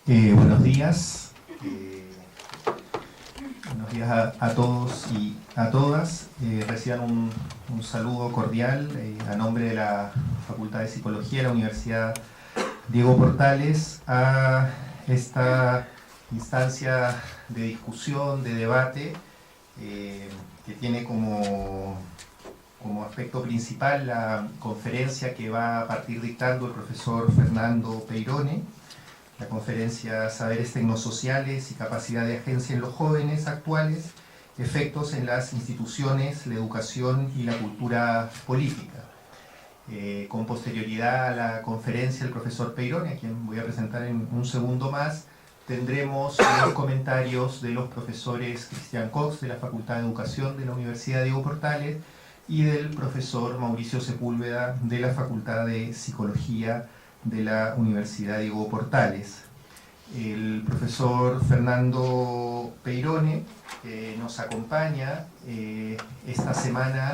Buenos días. Buenos días a todos y a todas. Reciban un saludo cordial a nombre de la Facultad de Psicología de la Universidad Diego Portales a esta instancia de discusión, de debate, que tiene como aspecto principal la conferencia que va a partir dictando el profesor Fernando Peirone, la conferencia Saberes Tecnosociales y Capacidad de Agencia en los Jóvenes Actuales, efectos en las instituciones, la educación y la cultura política. Con posterioridad a la conferencia del profesor Peirone, a quien voy a presentar en un segundo más, tendremos los comentarios de los profesores Cristian Cox de la Facultad de Educación de la Universidad Diego Portales y del profesor Mauricio Sepúlveda de la Facultad de Psicología de la Universidad Diego Portales. El profesor Fernando Peirone nos acompaña esta semana.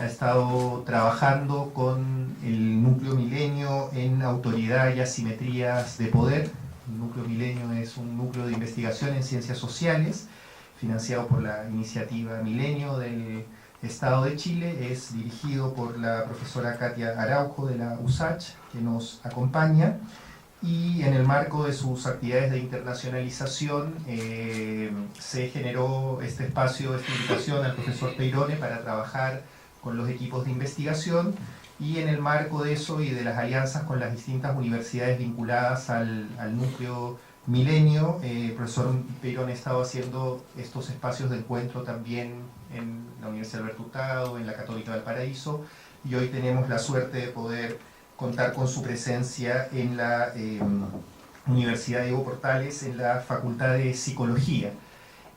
Ha estado trabajando con el Núcleo Milenio en autoridad y asimetrías de poder. El Núcleo Milenio es un núcleo de investigación en ciencias sociales financiado por la iniciativa Milenio del Estado de Chile. Es dirigido por la profesora Katia Araujo de la USACH, que nos acompaña, y en el marco de sus actividades de internacionalización se generó este espacio, esta invitación al profesor Peirone para trabajar con los equipos de investigación, y en el marco de eso y de las alianzas con las distintas universidades vinculadas al núcleo Milenio, el profesor Peirone ha estado haciendo estos espacios de encuentro también en la Universidad Alberto Hurtado, en la Católica del Paraíso, y hoy tenemos la suerte de poder contar con su presencia en la Universidad Diego Portales, en la Facultad de Psicología.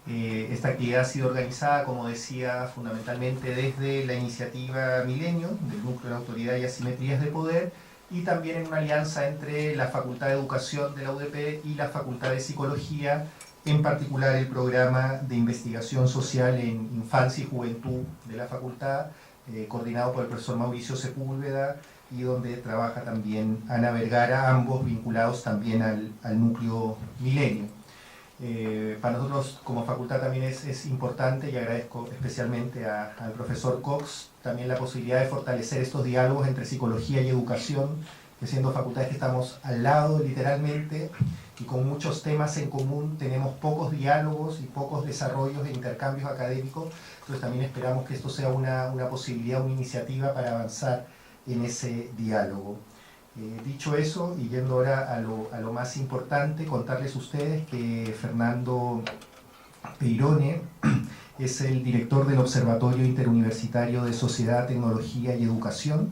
Esta actividad ha sido organizada, como decía, fundamentalmente desde la iniciativa Milenio, del Núcleo de Autoridad y Asimetrías de Poder, y también en una alianza entre la Facultad de Educación de la UDP y la Facultad de Psicología, en particular el programa de investigación social en infancia y juventud de la facultad, coordinado por el profesor Mauricio Sepúlveda, y donde trabaja también Ana Vergara, ambos vinculados también al núcleo Milenio. Para nosotros como facultad también es importante, y agradezco especialmente al profesor Cox también la posibilidad de fortalecer estos diálogos entre psicología y educación, que siendo facultades que estamos al lado literalmente y con muchos temas en común, tenemos pocos diálogos y pocos desarrollos e intercambios académicos. Entonces también esperamos que esto sea una posibilidad, una iniciativa para avanzar en ese diálogo. Dicho eso, y yendo ahora a lo más importante, contarles a ustedes que Fernando Peirone es el director del Observatorio Interuniversitario de Sociedad, Tecnología y Educación,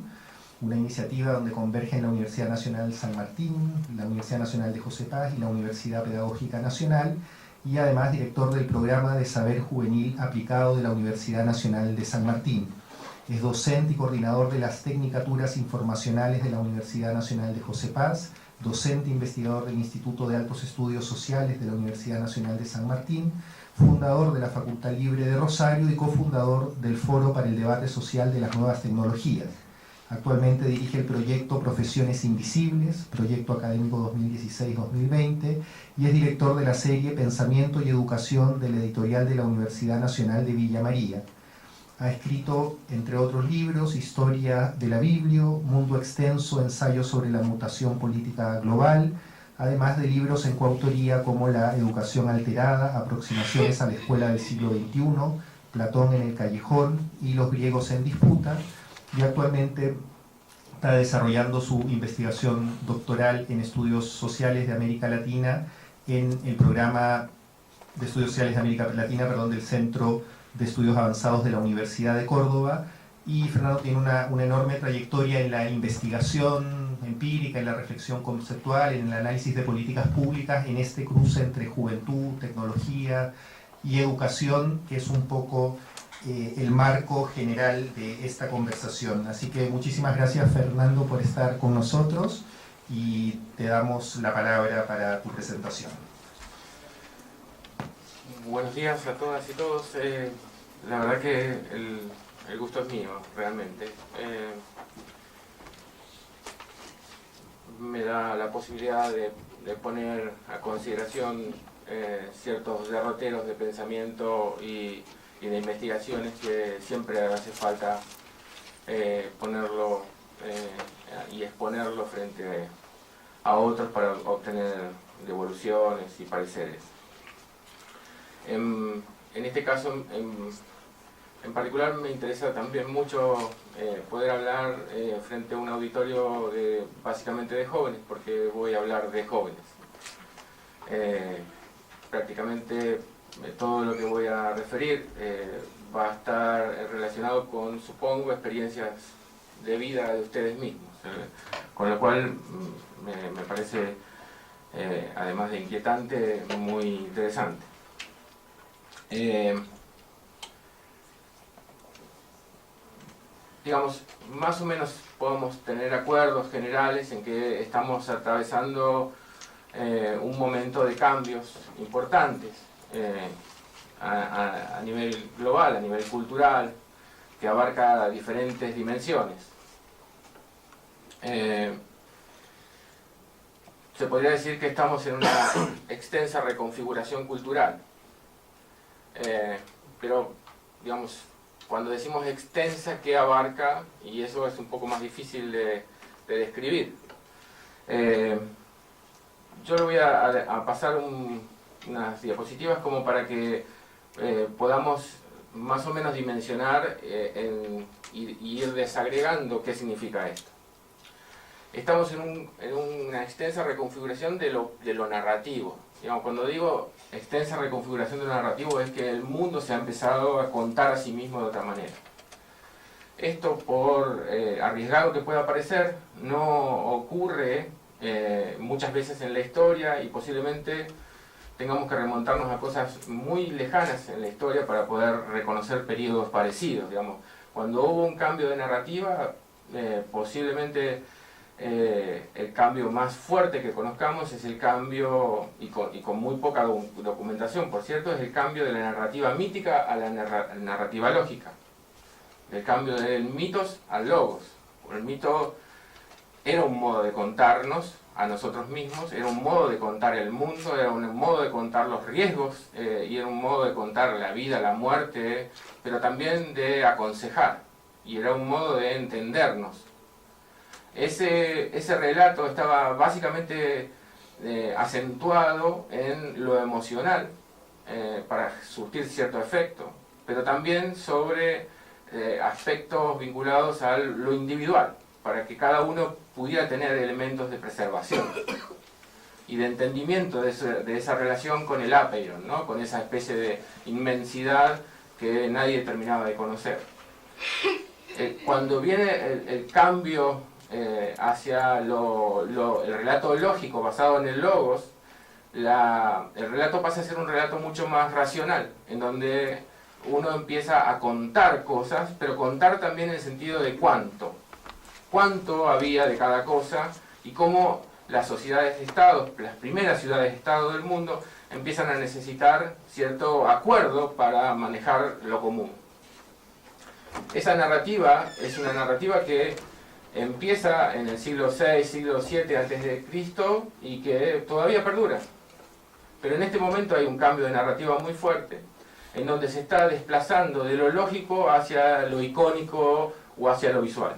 una iniciativa donde convergen la Universidad Nacional San Martín, la Universidad Nacional de José Paz y la Universidad Pedagógica Nacional, y además director del programa de Saber Juvenil Aplicado de la Universidad Nacional de San Martín. Es docente y coordinador de las Tecnicaturas Informacionales de la Universidad Nacional de José Paz, docente e investigador del Instituto de Altos Estudios Sociales de la Universidad Nacional de San Martín, fundador de la Facultad Libre de Rosario y cofundador del Foro para el Debate Social de las Nuevas Tecnologías. Actualmente dirige el proyecto Profesiones Invisibles, proyecto académico 2016-2020, y es director de la serie Pensamiento y Educación de la editorial de la Universidad Nacional de Villa María. Ha escrito, entre otros libros, Historia de la Biblia, Mundo Extenso, Ensayo sobre la Mutación Política Global, además de libros en coautoría como La Educación Alterada, Aproximaciones a la Escuela del Siglo XXI, Platón en el Callejón y Los Griegos en Disputa, y actualmente está desarrollando su investigación doctoral en Estudios Sociales de América Latina en el programa de Estudios Sociales de América Latina, del Centro de Estudios Avanzados de la Universidad de Córdoba. Y Fernando tiene una enorme trayectoria en la investigación empírica, en la reflexión conceptual, en el análisis de políticas públicas, en este cruce entre juventud, tecnología y educación, que es un poco el marco general de esta conversación. Así que muchísimas gracias, Fernando, por estar con nosotros, y te damos la palabra para tu presentación. Buenos días a todas y todos. La verdad que el gusto es mío, realmente. me da la posibilidad de poner a consideración ciertos derroteros de pensamiento y de investigaciones que siempre hace falta ponerlo y exponerlo frente a otros para obtener devoluciones y pareceres. En este caso en particular me interesa también mucho poder hablar frente a un auditorio básicamente de jóvenes, porque voy a hablar de jóvenes. Prácticamente todo lo que voy a referir va a estar relacionado con, supongo, experiencias de vida de ustedes mismos, con lo cual me parece, además de inquietante, muy interesante. Digamos, más o menos podemos tener acuerdos generales en que estamos atravesando un momento de cambios importantes a nivel global, a nivel cultural, que abarca diferentes dimensiones. Se podría decir que estamos en una extensa reconfiguración cultural, pero digamos, cuando decimos extensa, ¿qué abarca? Y eso es un poco más difícil de describir. Yo le voy a pasar unas diapositivas como para que podamos más o menos dimensionar y ir desagregando qué significa esto. Estamos en una extensa reconfiguración de lo narrativo. Digamos, cuando digo extensa reconfiguración de lo narrativo es que el mundo se ha empezado a contar a sí mismo de otra manera. Esto, por arriesgado que pueda parecer, no ocurre muchas veces en la historia y posiblemente tengamos que remontarnos a cosas muy lejanas en la historia para poder reconocer periodos parecidos. Digamos, cuando hubo un cambio de narrativa, posiblemente el cambio más fuerte que conozcamos es el cambio, y con muy poca documentación, por cierto, es el cambio de la narrativa mítica a la narrativa lógica. El cambio del mitos al logos. El mito era un modo de contarnos a nosotros mismos, era un modo de contar el mundo, era un modo de contar los riesgos, y era un modo de contar la vida, la muerte, pero también de aconsejar, y era un modo de entendernos. Ese relato estaba básicamente acentuado en lo emocional, para surtir cierto efecto, pero también sobre aspectos vinculados a lo individual, para que cada uno pudiera tener elementos de preservación y de entendimiento de esa relación con el apeiron, ¿no? Con esa especie de inmensidad que nadie terminaba de conocer. Cuando viene el cambio hacia el relato lógico basado en el logos, el relato pasa a ser un relato mucho más racional, en donde uno empieza a contar cosas, pero contar también en el sentido de cuánto había de cada cosa y cómo las sociedades de Estado, las primeras ciudades de Estado del mundo, empiezan a necesitar cierto acuerdo para manejar lo común. Esa narrativa es una narrativa que empieza en el siglo VI, siglo VII a.C. y que todavía perdura. Pero en este momento hay un cambio de narrativa muy fuerte, en donde se está desplazando de lo lógico hacia lo icónico o hacia lo visual.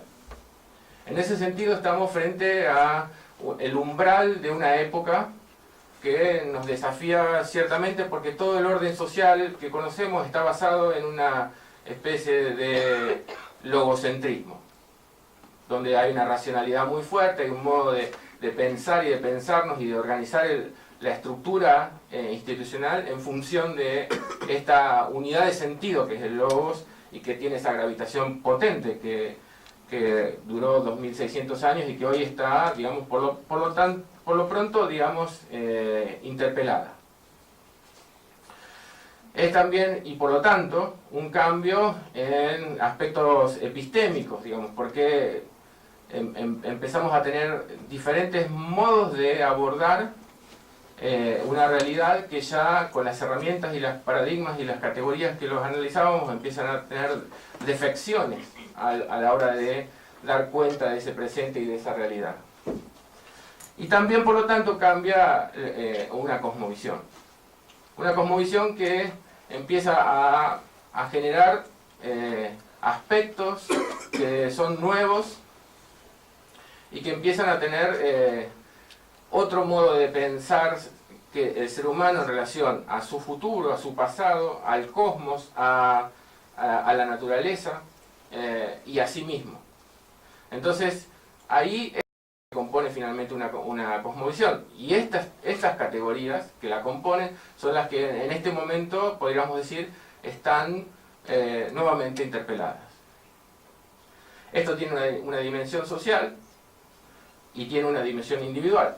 En ese sentido estamos frente a el umbral de una época que nos desafía ciertamente, porque todo el orden social que conocemos está basado en una especie de logocentrismo, donde hay una racionalidad muy fuerte, hay un modo de pensar y de pensarnos y de organizar la estructura institucional en función de esta unidad de sentido que es el logos y que tiene esa gravitación potente que duró 2600 años y que hoy está, digamos, por lo pronto, digamos, interpelada. Es también, y por lo tanto, un cambio en aspectos epistémicos, digamos, porque empezamos a tener diferentes modos de abordar una realidad que ya con las herramientas y los paradigmas y las categorías que los analizábamos empiezan a tener defecciones a la hora de dar cuenta de ese presente y de esa realidad. Y también, por lo tanto, cambia una cosmovisión. Una cosmovisión que empieza a generar aspectos que son nuevos y que empiezan a tener otro modo de pensar que el ser humano en relación a su futuro, a su pasado, al cosmos, a la naturaleza y a sí mismo. Entonces, ahí compone finalmente una cosmovisión, y estas categorías que la componen son las que en este momento, podríamos decir, están nuevamente interpeladas. Esto tiene una dimensión social y tiene una dimensión individual,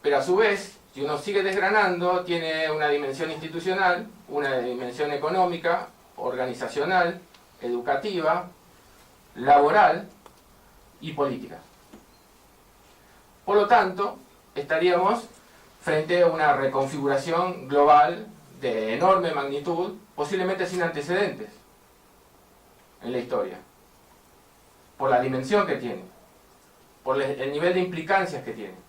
pero a su vez, si uno sigue desgranando, tiene una dimensión institucional, una dimensión económica, organizacional, educativa, laboral y política. Por lo tanto, estaríamos frente a una reconfiguración global de enorme magnitud, posiblemente sin antecedentes en la historia, por la dimensión que tiene, por el nivel de implicancias que tiene.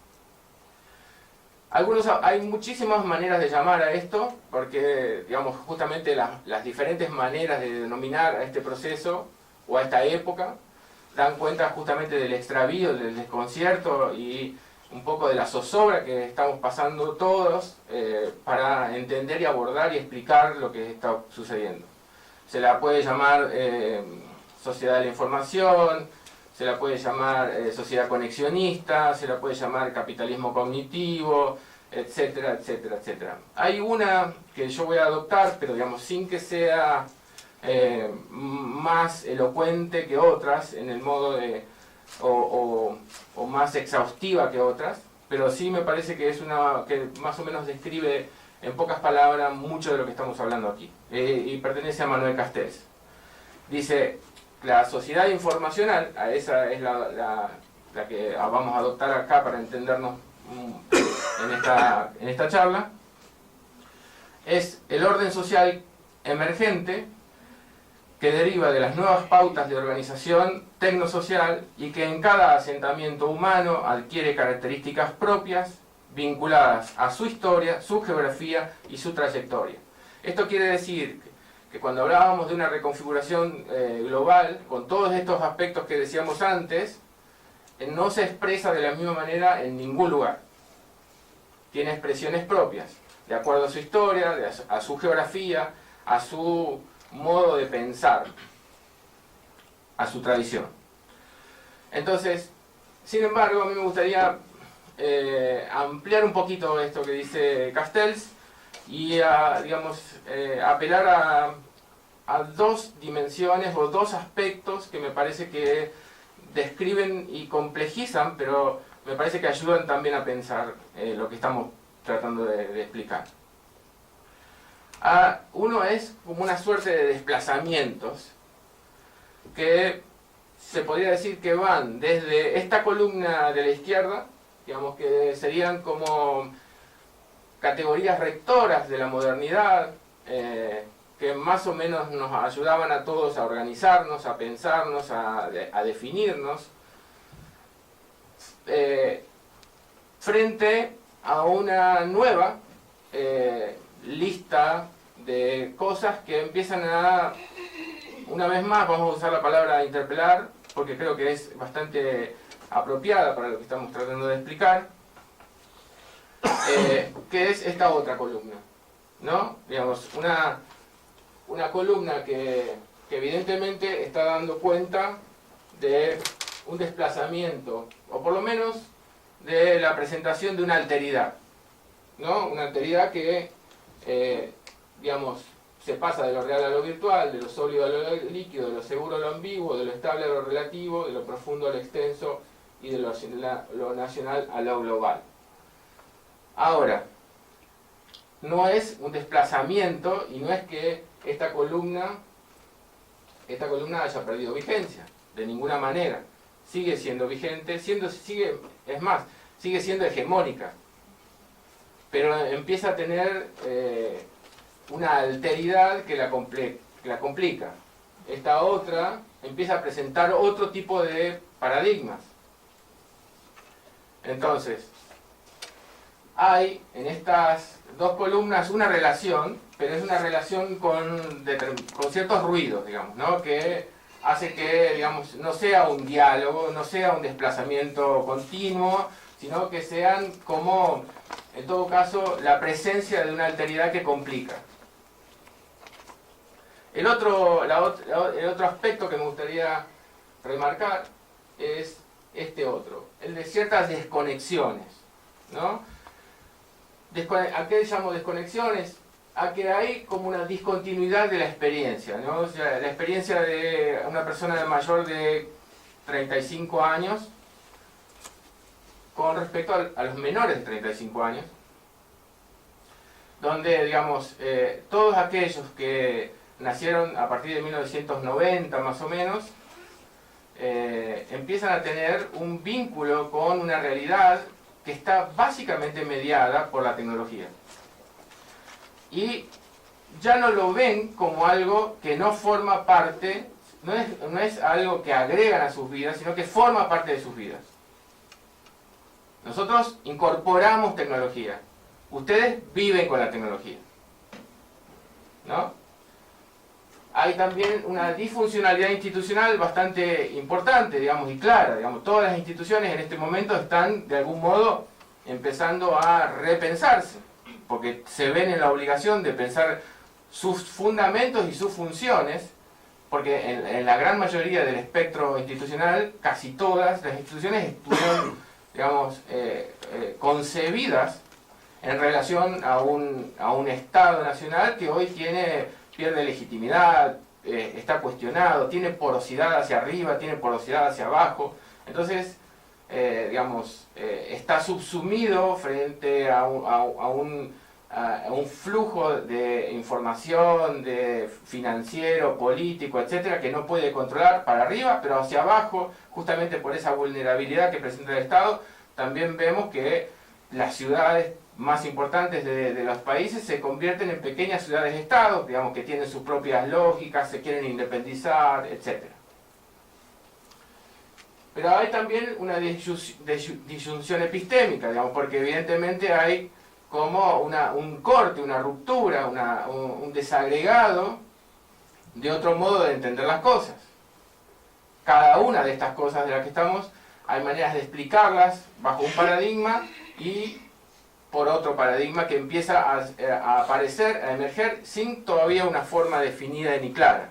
Hay muchísimas maneras de llamar a esto, porque digamos, justamente las diferentes maneras de denominar a este proceso o a esta época dan cuenta justamente del extravío, del desconcierto y un poco de la zozobra que estamos pasando todos para entender y abordar y explicar lo que está sucediendo. Se la puede llamar sociedad de la información, se la puede llamar sociedad conexionista, se la puede llamar capitalismo cognitivo, etcétera, etcétera, etcétera. Hay una que yo voy a adoptar, pero digamos sin que sea más elocuente que otras en el modo de o más exhaustiva que otras, pero sí me parece que es una que más o menos describe en pocas palabras mucho de lo que estamos hablando aquí, y pertenece a Manuel Castells. Dice: la sociedad informacional, a esa es la que vamos a adoptar acá para entendernos en esta charla, es el orden social emergente que deriva de las nuevas pautas de organización tecnosocial y que en cada asentamiento humano adquiere características propias vinculadas a su historia, su geografía y su trayectoria. Esto quiere decir que cuando hablábamos de una reconfiguración global, con todos estos aspectos que decíamos antes, no se expresa de la misma manera en ningún lugar. Tiene expresiones propias, de acuerdo a su historia, a su geografía, a su modo de pensar, a su tradición. Entonces, sin embargo, a mí me gustaría ampliar un poquito esto que dice Castells y apelar a dos dimensiones o dos aspectos que me parece que describen y complejizan, pero me parece que ayudan también a pensar lo que estamos tratando de explicar. Uno es como una suerte de desplazamientos que se podría decir que van desde esta columna de la izquierda, digamos que serían como categorías rectoras de la modernidad, que más o menos nos ayudaban a todos a organizarnos, a pensarnos, a definirnos, frente a una nueva lista de cosas que empiezan una vez más, vamos a usar la palabra interpelar, porque creo que es bastante apropiada para lo que estamos tratando de explicar, que es esta otra columna, ¿no? Digamos, una columna que evidentemente está dando cuenta de un desplazamiento, o por lo menos de la presentación de una alteridad, ¿no? Una alteridad que, digamos, se pasa de lo real a lo virtual, de lo sólido a lo líquido, de lo seguro a lo ambiguo, de lo estable a lo relativo, de lo profundo a lo extenso y de lo nacional a lo global. Ahora, no es un desplazamiento y no es que esta columna haya perdido vigencia, de ninguna manera. Sigue siendo vigente, es más, sigue siendo hegemónica, pero empieza a tener una alteridad que la complica. Esta otra empieza a presentar otro tipo de paradigmas. Entonces, hay en estas dos columnas una relación, pero es una relación con ciertos ruidos, digamos, ¿no? Que hace que, digamos, no sea un diálogo, no sea un desplazamiento continuo, sino que sean como, en todo caso, la presencia de una alteridad que complica. El otro aspecto que me gustaría remarcar es este otro, el de ciertas desconexiones, ¿no? ¿A qué llamo desconexiones? A que hay como una discontinuidad de la experiencia, ¿no? O sea, la experiencia de una persona mayor de 35 años con respecto a los menores de 35 años, donde, digamos, todos aquellos que nacieron a partir de 1990 más o menos, empiezan a tener un vínculo con una realidad que está básicamente mediada por la tecnología. Y ya no lo ven como algo que no forma parte, no es algo que agregan a sus vidas, sino que forma parte de sus vidas. Nosotros incorporamos tecnología. Ustedes viven con la tecnología, ¿no? Hay también una disfuncionalidad institucional bastante importante, digamos, y clara. Digamos, todas las instituciones en este momento están, de algún modo, empezando a repensarse, porque se ven en la obligación de pensar sus fundamentos y sus funciones, porque en la gran mayoría del espectro institucional, casi todas las instituciones estuvieron, digamos, concebidas en relación a un Estado nacional que hoy pierde legitimidad, está cuestionado, tiene porosidad hacia arriba, tiene porosidad hacia abajo. Entonces, digamos, está subsumido frente a un flujo de información, de financiero, político, etcétera, que no puede controlar para arriba, pero hacia abajo, justamente por esa vulnerabilidad que presenta el Estado, también vemos que las ciudades más importantes de los países se convierten en pequeñas ciudades-estados, digamos, que tienen sus propias lógicas, se quieren independizar, etc. Pero hay también una disyunción epistémica, digamos, porque evidentemente hay como un corte, una ruptura, un desagregado de otro modo de entender las cosas. Cada una de estas cosas de las que estamos, hay maneras de explicarlas bajo un paradigma y por otro paradigma que empieza a aparecer, a emerger, sin todavía una forma definida ni clara.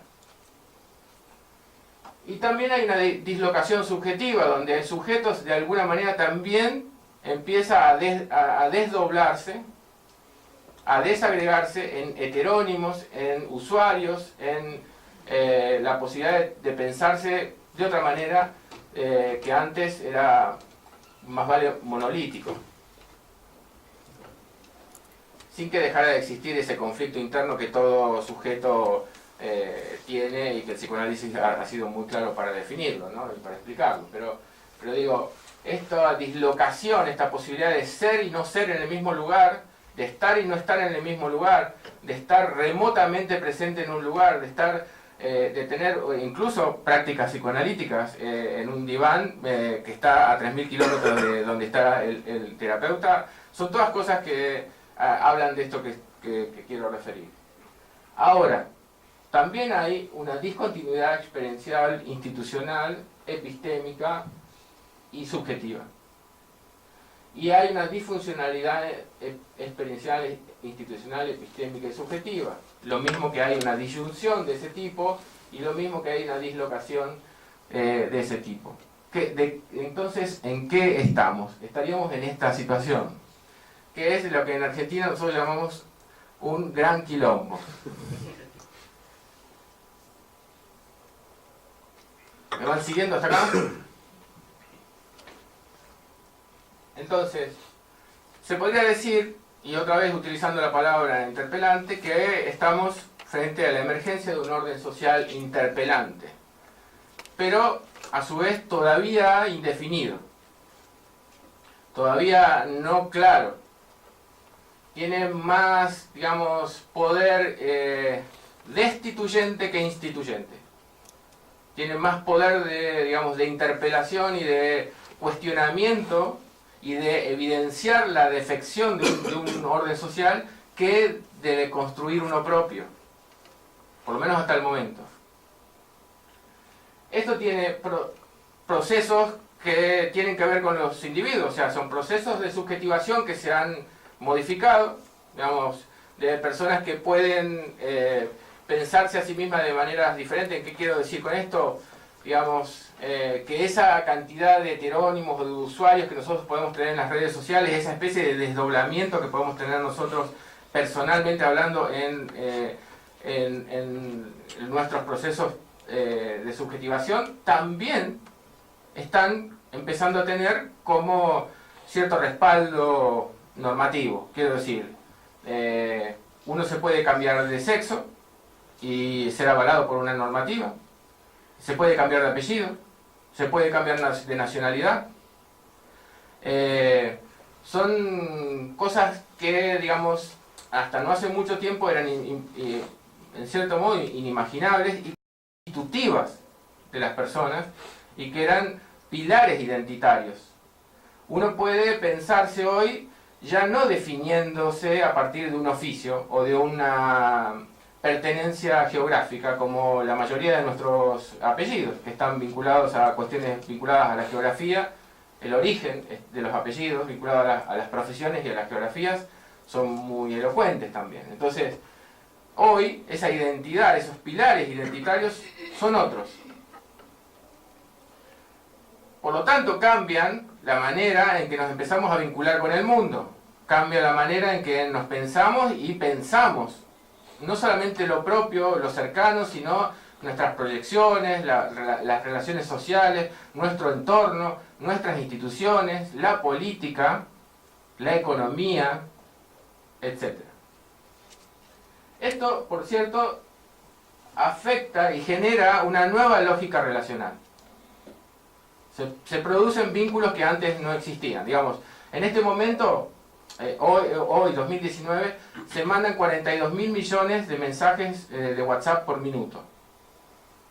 Y también hay una dislocación subjetiva, donde el sujeto de alguna manera también empieza a desdoblarse, a desagregarse en heterónimos, en usuarios, en la posibilidad de pensarse de otra manera que antes era más vale monolítico, sin que dejara de existir ese conflicto interno que todo sujeto tiene y que el psicoanálisis ha sido muy claro para definirlo, ¿no? Y para explicarlo. Pero digo, esta dislocación, esta posibilidad de ser y no ser en el mismo lugar, de estar y no estar en el mismo lugar, de estar remotamente presente en un lugar, de tener incluso prácticas psicoanalíticas en un diván que está a 3.000 kilómetros de donde está el terapeuta, son todas cosas que hablan de esto que quiero referir. Ahora, también hay una discontinuidad experiencial, institucional, epistémica y subjetiva. Y hay una disfuncionalidad experiencial, institucional, epistémica y subjetiva. Lo mismo que hay una disyunción de ese tipo y lo mismo que hay una dislocación de ese tipo. Entonces, ¿en qué estamos? Estaríamos en esta situación, que es lo que en Argentina nosotros llamamos un gran quilombo. ¿Me van siguiendo hasta acá? Entonces, se podría decir, y otra vez utilizando la palabra interpelante, que estamos frente a la emergencia de un orden social interpelante, pero a su vez todavía indefinido, todavía no claro. Tiene más, digamos, poder destituyente que instituyente. Tiene más poder de interpelación y de cuestionamiento y de evidenciar la defección de un orden social que de construir uno propio, por lo menos hasta el momento. Esto tiene procesos que tienen que ver con los individuos, o sea, son procesos de subjetivación que se han modificado, digamos, de personas que pueden pensarse a sí mismas de maneras diferentes. ¿Qué quiero decir con esto? Digamos, que esa cantidad de heterónimos o de usuarios que nosotros podemos tener en las redes sociales, esa especie de desdoblamiento que podemos tener nosotros personalmente hablando en nuestros procesos de subjetivación, también están empezando a tener como cierto respaldo normativo. Quiero decir, uno se puede cambiar de sexo y ser avalado por una normativa, se puede cambiar de apellido, se puede cambiar de nacionalidad. Son cosas que, digamos, hasta no hace mucho tiempo eran en cierto modo inimaginables y constitutivas de las personas, y que eran pilares identitarios. Uno puede pensarse hoy ya no definiéndose a partir de un oficio o de una pertenencia geográfica, como la mayoría de nuestros apellidos, que están vinculados a cuestiones vinculadas a la geografía. El origen de los apellidos vinculados a las profesiones y a las geografías son muy elocuentes también. Entonces, hoy esa identidad, esos pilares identitarios son otros. Por lo tanto, cambian la manera en que nos empezamos a vincular con el mundo. Cambia la manera en que nos pensamos y pensamos. No solamente lo propio, lo cercano, sino nuestras proyecciones, las relaciones sociales, nuestro entorno, nuestras instituciones, la política, la economía, etc. Esto, por cierto, afecta y genera una nueva lógica relacional. Se producen vínculos que antes no existían. Digamos, en este momento, hoy 2019, se mandan 42.000 millones de mensajes de WhatsApp por minuto,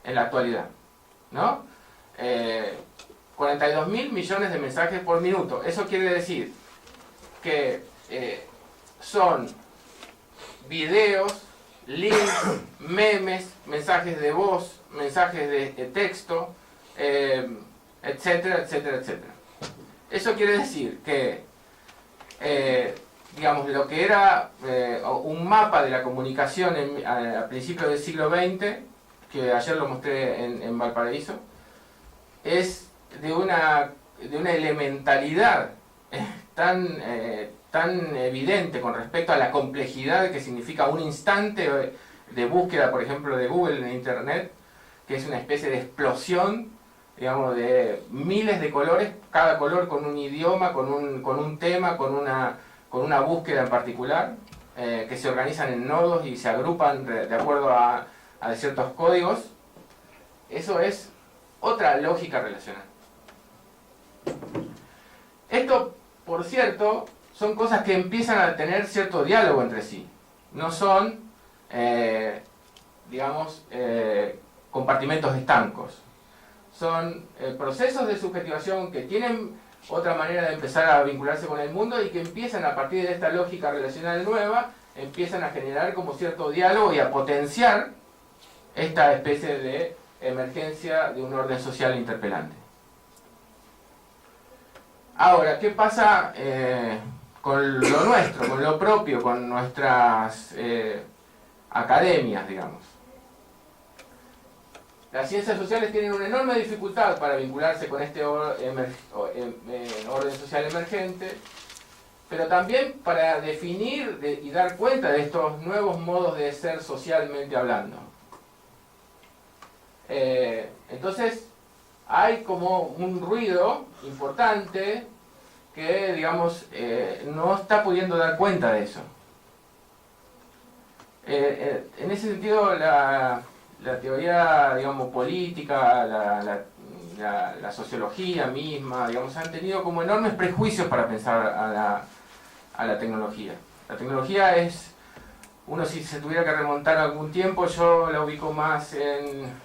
en la actualidad, ¿no? 42.000 millones de mensajes por minuto. Eso quiere decir que son videos, links, memes, mensajes de voz, mensajes de texto, etcétera, etcétera, etcétera. Eso quiere decir que, digamos, lo que era un mapa de la comunicación a principios del siglo XX, que ayer lo mostré en Valparaíso, es de una elementalidad tan evidente con respecto a la complejidad que significa un instante de búsqueda, por ejemplo, de Google en Internet, que es una especie de explosión, digamos, de miles de colores, cada color con un idioma, con un tema, con una búsqueda en particular, que se organizan en nodos y se agrupan de acuerdo a ciertos códigos. Eso es otra lógica relacional. Esto, por cierto, son cosas que empiezan a tener cierto diálogo entre sí. No son, digamos, compartimentos estancos. Son procesos de subjetivación que tienen otra manera de empezar a vincularse con el mundo y que empiezan, a partir de esta lógica relacional nueva, empiezan a generar como cierto diálogo y a potenciar esta especie de emergencia de un orden social interpelante. Ahora, ¿qué pasa con lo nuestro, con lo propio, con nuestras academias, digamos? Las ciencias sociales tienen una enorme dificultad para vincularse con este orden social emergente, pero también para definir y dar cuenta de estos nuevos modos de ser socialmente hablando. Entonces, hay como un ruido importante que, digamos, no está pudiendo dar cuenta de eso. En ese sentido, la teoría, digamos, política, la sociología misma, digamos, han tenido como enormes prejuicios para pensar a la tecnología. La tecnología es, uno si se tuviera que remontar algún tiempo, yo la ubico más en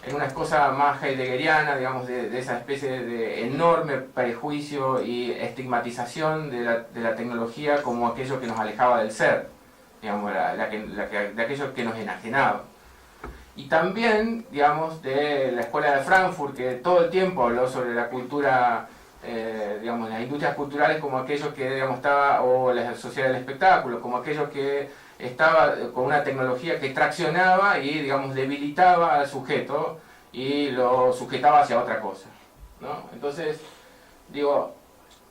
en una cosa más heideggeriana, digamos, de esa especie de enorme prejuicio y estigmatización de la tecnología como aquello que nos alejaba del ser, digamos, de aquello que nos enajenaba. Y también, digamos, de la Escuela de Frankfurt, que todo el tiempo habló sobre la cultura, digamos, las industrias culturales como aquello que, digamos, estaba, o la sociedad del espectáculo, como aquello que estaba con una tecnología que traccionaba y, digamos, debilitaba al sujeto y lo sujetaba hacia otra cosa, ¿no? Entonces, digo,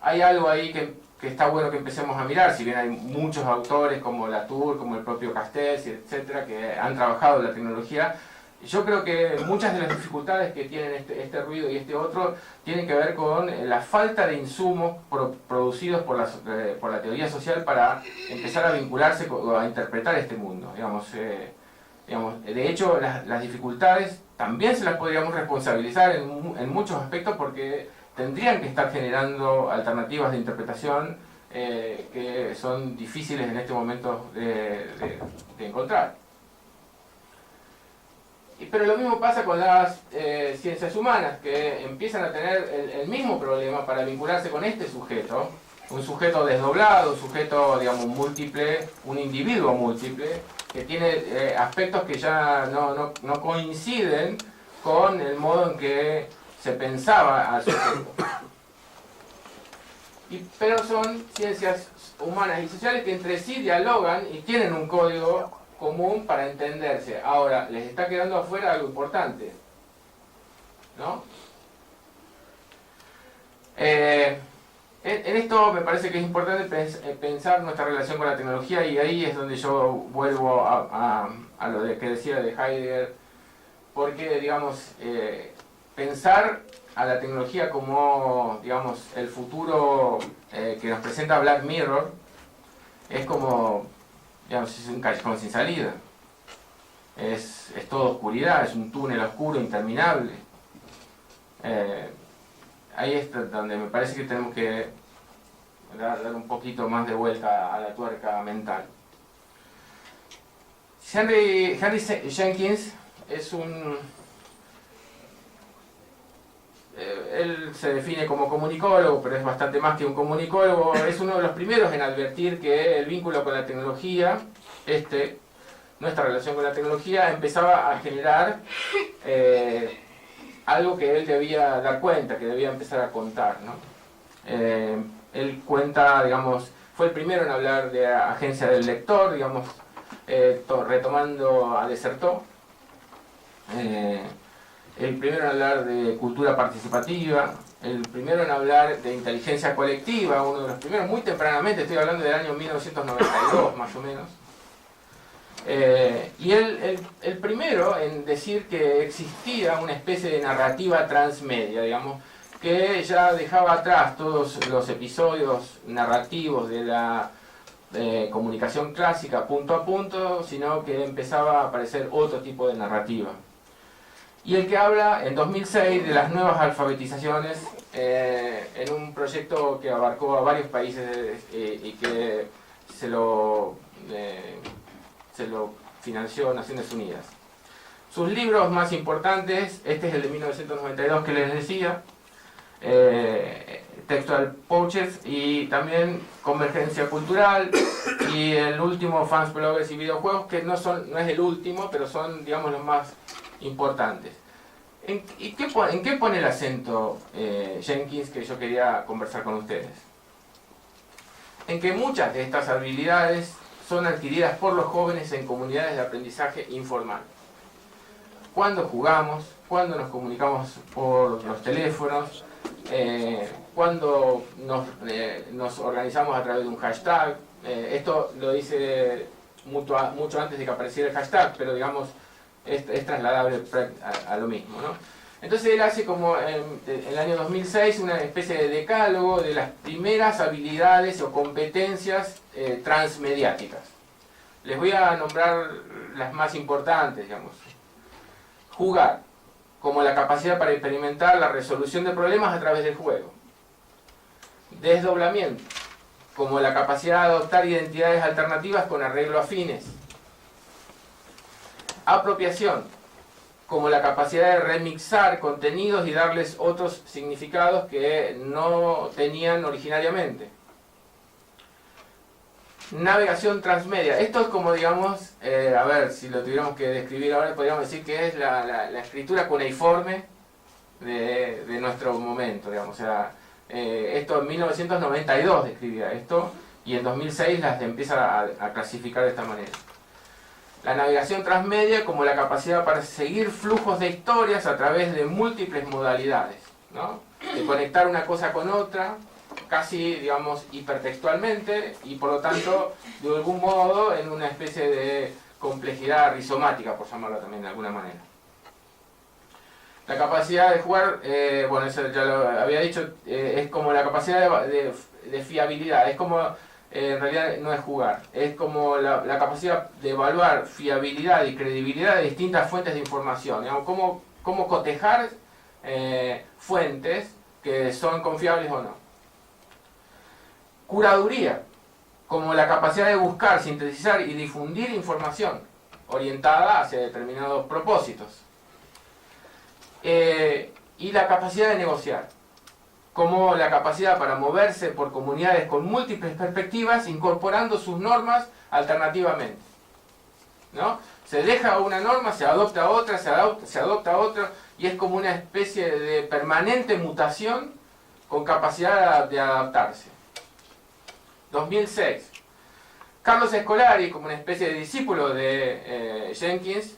hay algo ahí que está bueno que empecemos a mirar, si bien hay muchos autores como Latour, como el propio Castells, etcétera, que han trabajado en la tecnología. Yo creo que muchas de las dificultades que tienen este ruido y este otro tienen que ver con la falta de insumos producidos por la teoría social para empezar a vincularse o a interpretar este mundo. Digamos, de hecho, las dificultades también se las podríamos responsabilizar en muchos aspectos porque tendrían que estar generando alternativas de interpretación que son difíciles en este momento de encontrar. Pero lo mismo pasa con las ciencias humanas, que empiezan a tener el mismo problema para vincularse con este sujeto, un sujeto desdoblado, un sujeto, digamos, múltiple, un individuo múltiple, que tiene aspectos que ya no coinciden con el modo en que se pensaba al sujeto. Pero son ciencias humanas y sociales que entre sí dialogan y tienen un código común para entenderse. Ahora, les está quedando afuera algo importante, ¿no? En esto me parece que es importante pensar nuestra relación con la tecnología, y ahí es donde yo vuelvo a lo que decía de Heidegger, porque, digamos, pensar a la tecnología como, digamos, el futuro que nos presenta Black Mirror es como, digamos, es un callejón sin salida. Es toda oscuridad, es un túnel oscuro interminable. Ahí es donde me parece que tenemos que dar un poquito más de vuelta a la tuerca mental. Henry Jenkins es él se define como comunicólogo, pero es bastante más que un comunicólogo. Es uno de los primeros en advertir que el vínculo con la tecnología, nuestra relación con la tecnología, empezaba a generar algo que él debía dar cuenta, que debía empezar a contar, ¿no? Él cuenta, digamos, fue el primero en hablar de agencia del lector, digamos, retomando a Desertó. El primero en hablar de cultura participativa, el primero en hablar de inteligencia colectiva, uno de los primeros, muy tempranamente, estoy hablando del año 1992 más o menos. Y el primero en decir que existía una especie de narrativa transmedia, digamos, que ya dejaba atrás todos los episodios narrativos de la comunicación clásica punto a punto, sino que empezaba a aparecer otro tipo de narrativa. Y el que habla en 2006 de las nuevas alfabetizaciones en un proyecto que abarcó a varios países y que se lo financió Naciones Unidas. Sus libros más importantes, este es el de 1992 que les decía, Textual Pouches, y también Convergencia Cultural, y el último, Fans, Bloggers y Videojuegos, que no es el último, pero son, digamos, los más importantes. ¿En qué pone el acento Jenkins, que yo quería conversar con ustedes? En que muchas de estas habilidades son adquiridas por los jóvenes en comunidades de aprendizaje informal. Cuando jugamos, cuando nos comunicamos por los teléfonos, cuando nos organizamos a través de un hashtag. Esto lo dice mucho antes de que apareciera el hashtag, pero digamos es trasladable a lo mismo, ¿no? Entonces él hace como en el año 2006 una especie de decálogo de las primeras habilidades o competencias transmediáticas. Les voy a nombrar las más importantes, digamos. Jugar, como la capacidad para experimentar la resolución de problemas a través del juego. Desdoblamiento, como la capacidad de adoptar identidades alternativas con arreglo a fines. Apropiación, como la capacidad de remixar contenidos y darles otros significados que no tenían originariamente. Navegación transmedia. Esto es como, digamos, a ver, si lo tuviéramos que describir ahora, podríamos decir que es la escritura cuneiforme de nuestro momento, digamos. O sea, esto en 1992 describía esto, y en 2006 las empieza a clasificar de esta manera. La navegación transmedia como la capacidad para seguir flujos de historias a través de múltiples modalidades, ¿no? De conectar una cosa con otra, casi, digamos, hipertextualmente, y por lo tanto, de algún modo, en una especie de complejidad rizomática, por llamarlo también de alguna manera. La capacidad de jugar, bueno, eso ya lo había dicho, es como la capacidad de fiabilidad, es como, en realidad no es jugar, es como la capacidad de evaluar fiabilidad y credibilidad de distintas fuentes de información, digamos, cómo cotejar fuentes que son confiables o no. Curaduría, como la capacidad de buscar, sintetizar y difundir información orientada hacia determinados propósitos. Y la capacidad de negociar, como la capacidad para moverse por comunidades con múltiples perspectivas, incorporando sus normas alternativamente, ¿no? Se deja una norma, se adopta otra, se adopta otra, y es como una especie de permanente mutación con capacidad de adaptarse. 2006. Carlos Scolari, como una especie de discípulo de Jenkins,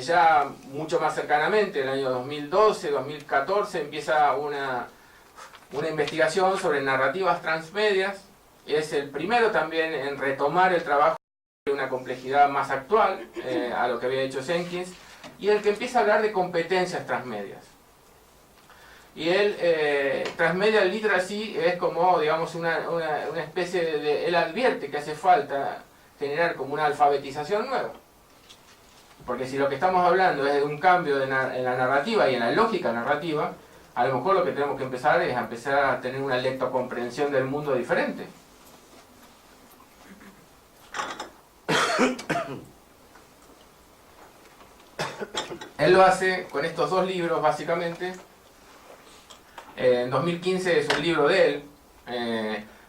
ya mucho más cercanamente, en el año 2012, 2014, empieza una investigación sobre narrativas transmedias. Es el primero también en retomar el trabajo de una complejidad más actual a lo que había hecho Jenkins, y el que empieza a hablar de competencias transmedias. Y el Transmedia Literacy es como, digamos, una especie de... Él advierte que hace falta generar como una alfabetización nueva. Porque si lo que estamos hablando es de un cambio en la narrativa y en la lógica narrativa, a lo mejor lo que tenemos que empezar es a empezar a tener una lectocomprensión del mundo diferente. Él lo hace con estos dos libros, básicamente. En 2015 es un libro de él,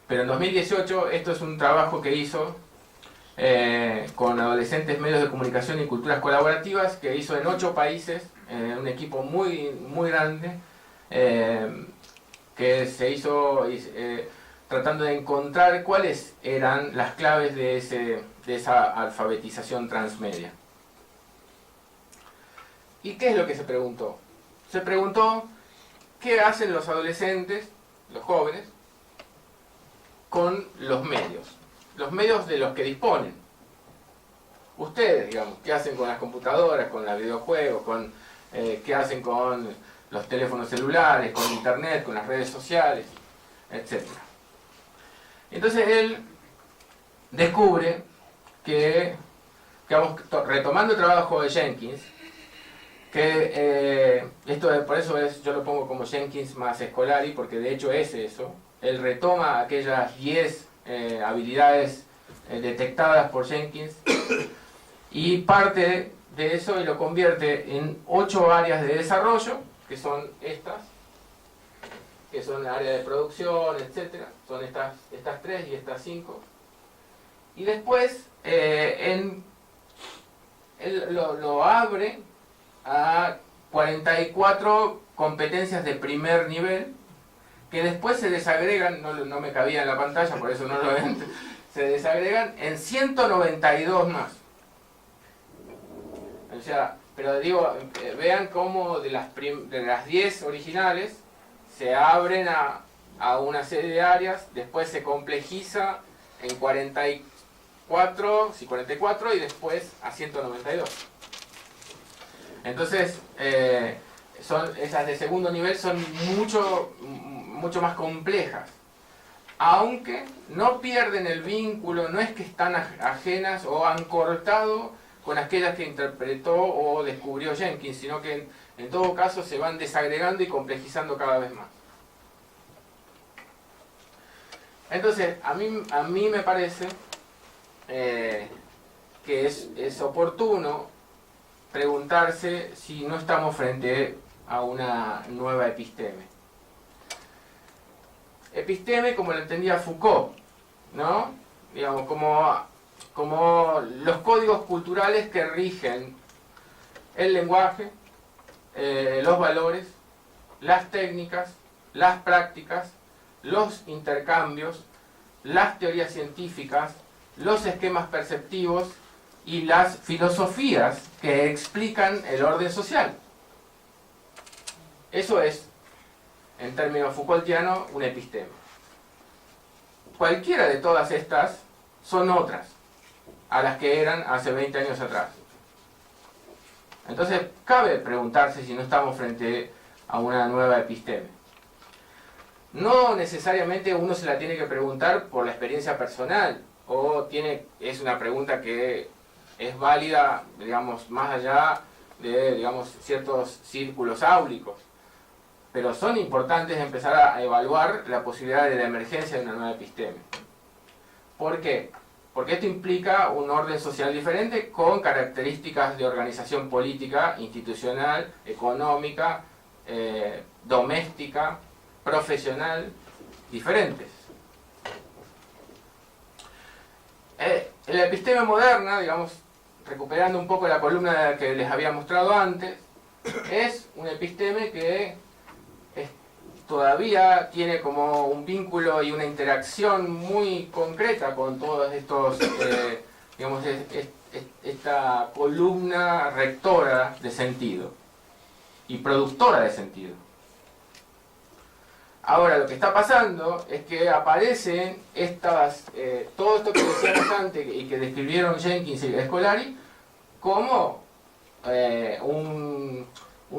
pero en 2018 esto es un trabajo que hizo con adolescentes, medios de comunicación y culturas colaborativas, que hizo en 8 países, un equipo muy, muy grande, que se hizo tratando de encontrar cuáles eran las claves de esa alfabetización transmedia. ¿Y qué es lo que se preguntó? Se preguntó qué hacen los adolescentes, los jóvenes, con los medios de los que disponen. Ustedes, digamos, ¿qué hacen con las computadoras, con los videojuegos, qué hacen con los teléfonos celulares, con internet, con las redes sociales, etcétera? Entonces él descubre que, digamos, retomando el trabajo de Jenkins, que por eso yo lo pongo como Jenkins más Scolari, porque de hecho es eso. Él retoma aquellas 10 habilidades detectadas por Jenkins y parte de eso y lo convierte en 8 áreas de desarrollo, que son estas, que son la área de producción, etcétera. Son estas 3 y estas 5. Y después él lo abre a 44 competencias de primer nivel, que después se desagregan, no me cabía en la pantalla, por eso no lo ven, se desagregan en 192 más. O sea, pero digo, vean cómo de las 10 originales se abren a una serie de áreas, después se complejiza en 44 y después a 192. Entonces, esas de segundo nivel son mucho más complejas, aunque no pierden el vínculo, no es que están ajenas o han cortado con aquellas que interpretó o descubrió Jenkins, sino que en todo caso se van desagregando y complejizando cada vez más. Entonces, a mí me parece que es oportuno preguntarse si no estamos frente a una nueva episteme. Episteme como lo entendía Foucault, ¿no? Digamos, como los códigos culturales que rigen el lenguaje, los valores, las técnicas, las prácticas, los intercambios, las teorías científicas, los esquemas perceptivos y las filosofías que explican el orden social. Eso es, en términos Foucaultianos, una episteme. Cualquiera de todas estas son otras a las que eran hace 20 años atrás. Entonces, cabe preguntarse si no estamos frente a una nueva episteme. No necesariamente uno se la tiene que preguntar por la experiencia personal, es una pregunta que es válida, digamos, más allá de, digamos, ciertos círculos áulicos. Pero son importantes empezar a evaluar la posibilidad de la emergencia de una nueva episteme. ¿Por qué? Porque esto implica un orden social diferente con características de organización política, institucional, económica, doméstica, profesional, diferentes. La episteme moderna, digamos, recuperando un poco la columna que les había mostrado antes, es una episteme que todavía tiene como un vínculo y una interacción muy concreta con todos estos, digamos, esta columna rectora de sentido y productora de sentido. Ahora, lo que está pasando es que aparecen todo esto que decíamos antes y que describieron Jenkins y Scolari como un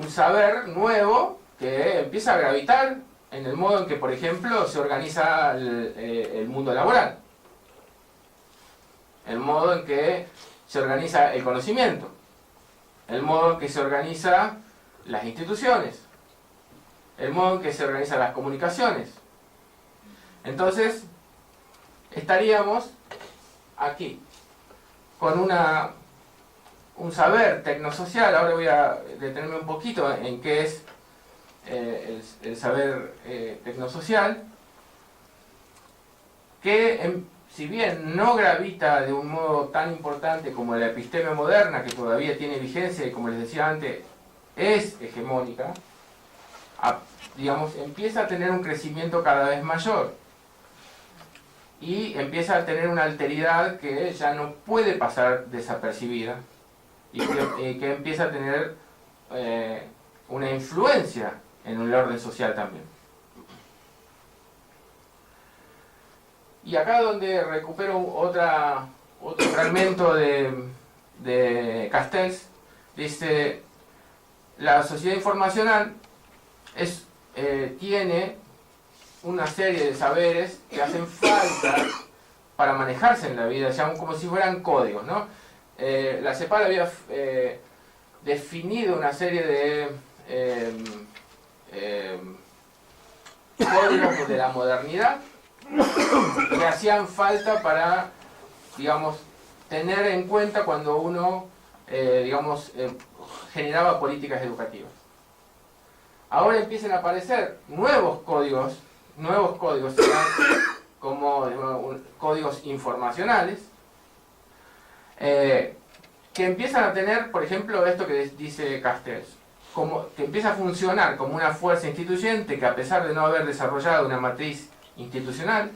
saber nuevo que empieza a gravitar en el modo en que, por ejemplo, se organiza el mundo laboral, el modo en que se organiza el conocimiento, el modo en que se organizan las instituciones, el modo en que se organizan las comunicaciones. Entonces, estaríamos aquí, con un saber tecnosocial. Ahora voy a detenerme un poquito en qué es el saber tecnosocial, que si bien no gravita de un modo tan importante como la episteme moderna, que todavía tiene vigencia y, como les decía antes, es hegemónica, digamos, empieza a tener un crecimiento cada vez mayor y empieza a tener una alteridad que ya no puede pasar desapercibida y que empieza a tener una influencia en el orden social también. Y acá donde recupero otro fragmento de Castells, dice: la sociedad informacional tiene una serie de saberes que hacen falta para manejarse en la vida, ya como si fueran códigos, ¿no? La CEPAL había definido una serie de códigos de la modernidad que hacían falta para, digamos, tener en cuenta cuando uno, generaba políticas educativas. Ahora empiezan a aparecer nuevos códigos serán como códigos informacionales, que empiezan a tener, por ejemplo, esto que dice Castells, que empieza a funcionar como una fuerza instituyente que, a pesar de no haber desarrollado una matriz institucional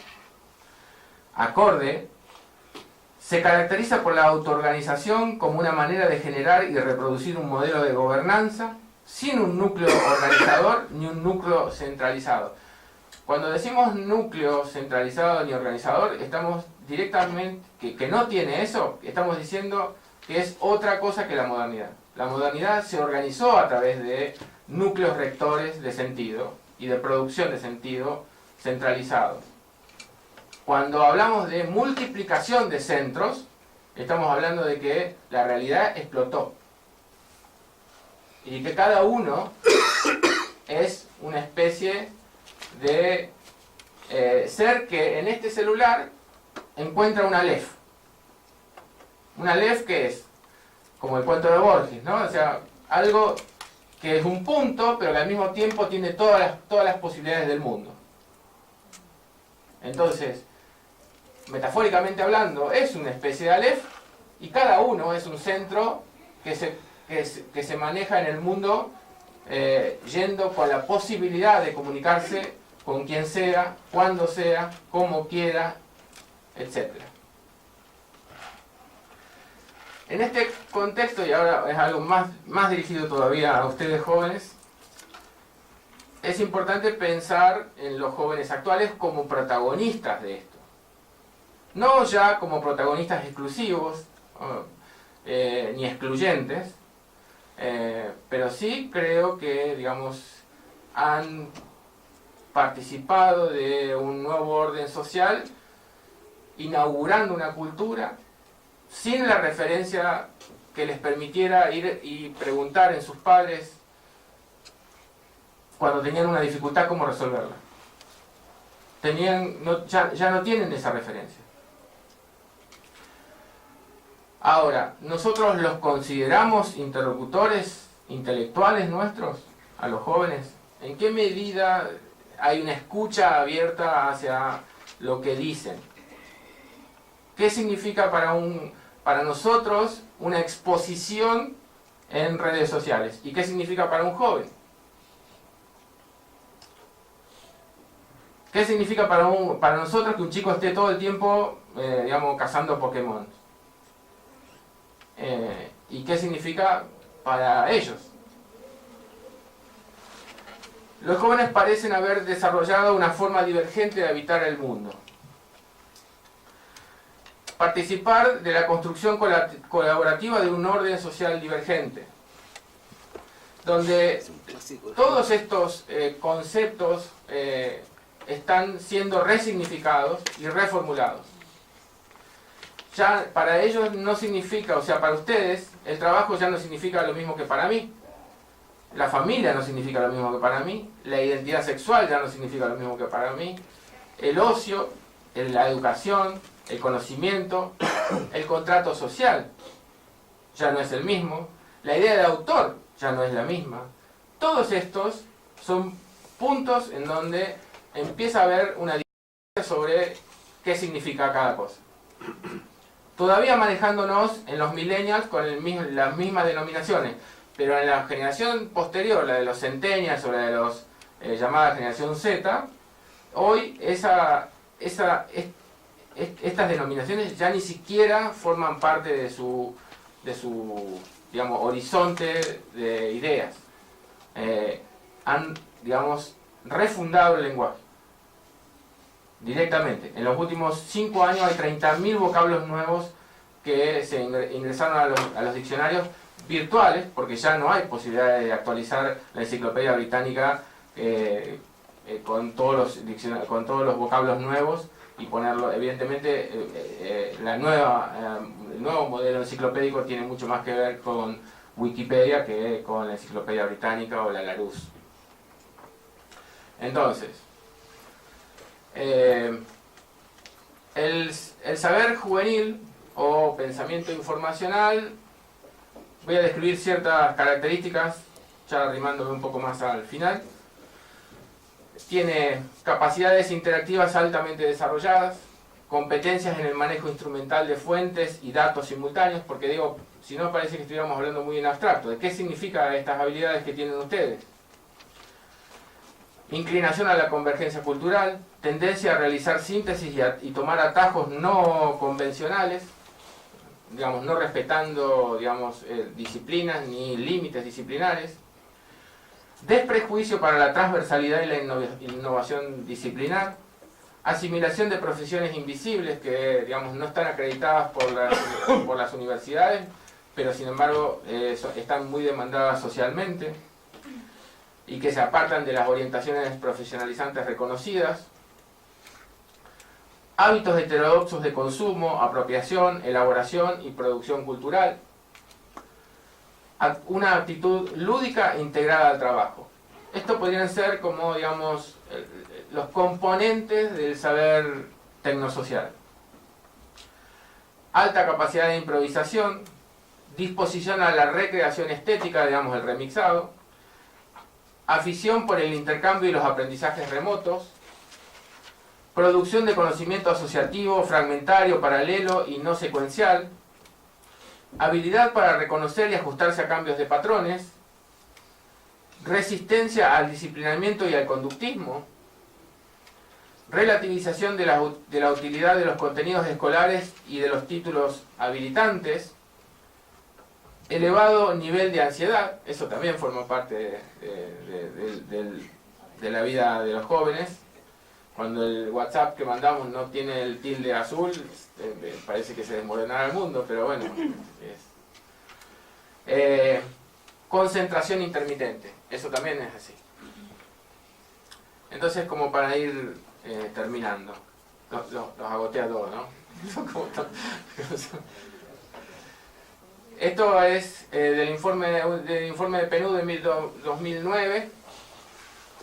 acorde, se caracteriza por la autoorganización como una manera de generar y reproducir un modelo de gobernanza sin un núcleo organizador ni un núcleo centralizado. Cuando decimos núcleo centralizado ni organizador, estamos directamente, que no tiene eso, estamos diciendo que es otra cosa que la modernidad. La modernidad se organizó a través de núcleos rectores de sentido y de producción de sentido centralizados. Cuando hablamos de multiplicación de centros, estamos hablando de que la realidad explotó y que cada uno es una especie de ser que en este celular encuentra una LEF. Una LEF, que es como el cuento de Borges, ¿no? O sea, algo que es un punto, pero que al mismo tiempo tiene todas las posibilidades del mundo. Entonces, metafóricamente hablando, es una especie de Aleph, y cada uno es un centro que se maneja en el mundo, yendo con la posibilidad de comunicarse con quien sea, cuando sea, como quiera, etc. En este contexto, y ahora es algo más dirigido todavía a ustedes jóvenes, es importante pensar en los jóvenes actuales como protagonistas de esto. No ya como protagonistas exclusivos, ni excluyentes, pero sí creo que, digamos, han participado de un nuevo orden social, inaugurando una cultura sin la referencia que les permitiera ir y preguntar en sus padres cuando tenían una dificultad cómo resolverla. Ya no tienen esa referencia. Ahora, ¿nosotros los consideramos interlocutores intelectuales nuestros, a los jóvenes? ¿En qué medida hay una escucha abierta hacia lo que dicen? ¿Qué significa para nosotros una exposición en redes sociales? ¿Y qué significa para un joven? ¿Qué significa para nosotros que un chico esté todo el tiempo, digamos, cazando Pokémon? ¿Y qué significa para ellos? Los jóvenes parecen haber desarrollado una forma divergente de habitar el mundo. Participar de la construcción colaborativa de un orden social divergente, donde todos estos conceptos están siendo resignificados y reformulados. Ya para ellos no significa, o sea, para ustedes, el trabajo ya no significa lo mismo que para mí. La familia no significa lo mismo que para mí. La identidad sexual ya no significa lo mismo que para mí. El ocio, la educación, el conocimiento, el contrato social ya no es el mismo. La idea de autor ya no es la misma. Todos estos son puntos en donde empieza a haber una diferencia sobre qué significa cada cosa. Todavía manejándonos en los millennials con las mismas denominaciones, pero en la generación posterior, la de los centennials o la de los llamada generación Z, hoy estas denominaciones ya ni siquiera forman parte de su digamos, horizonte de ideas. Han, digamos, refundado el lenguaje directamente. En los últimos 5 años hay 30.000 vocablos nuevos que se ingresaron a los diccionarios virtuales, porque ya no hay posibilidad de actualizar la enciclopedia británica con todos los vocablos nuevos y ponerlo. Evidentemente el nuevo modelo enciclopédico tiene mucho más que ver con Wikipedia que con la enciclopedia británica o la Larousse. Entonces, el saber juvenil o pensamiento informacional, voy a describir ciertas características, ya arrimándome un poco más al final. Tiene capacidades interactivas altamente desarrolladas, competencias en el manejo instrumental de fuentes y datos simultáneos, porque digo, si no parece que estuviéramos hablando muy en abstracto, ¿de qué significan estas habilidades que tienen ustedes? Inclinación a la convergencia cultural, tendencia a realizar síntesis y tomar atajos no convencionales, digamos, no respetando, digamos, disciplinas ni límites disciplinares, desprejuicio para la transversalidad y la innovación disciplinar, asimilación de profesiones invisibles que, digamos, no están acreditadas por las universidades, pero sin embargo están muy demandadas socialmente y que se apartan de las orientaciones profesionalizantes reconocidas, hábitos heterodoxos de consumo, apropiación, elaboración y producción cultural, una actitud lúdica integrada al trabajo. Esto podrían ser como, digamos, los componentes del saber tecnosocial. Alta capacidad de improvisación, disposición a la recreación estética, digamos el remixado, afición por el intercambio y los aprendizajes remotos, producción de conocimiento asociativo, fragmentario, paralelo y no secuencial, habilidad para reconocer y ajustarse a cambios de patrones, resistencia al disciplinamiento y al conductismo, relativización de la utilidad de los contenidos escolares y de los títulos habilitantes, elevado nivel de ansiedad, eso también forma parte de la vida de los jóvenes. Cuando el WhatsApp que mandamos no tiene el tilde azul, parece que se desmoronará el mundo, pero bueno. Concentración intermitente, eso también es así. Entonces, como para ir terminando, los agoté a todos, ¿no? Esto es del informe de PNUD de 2009,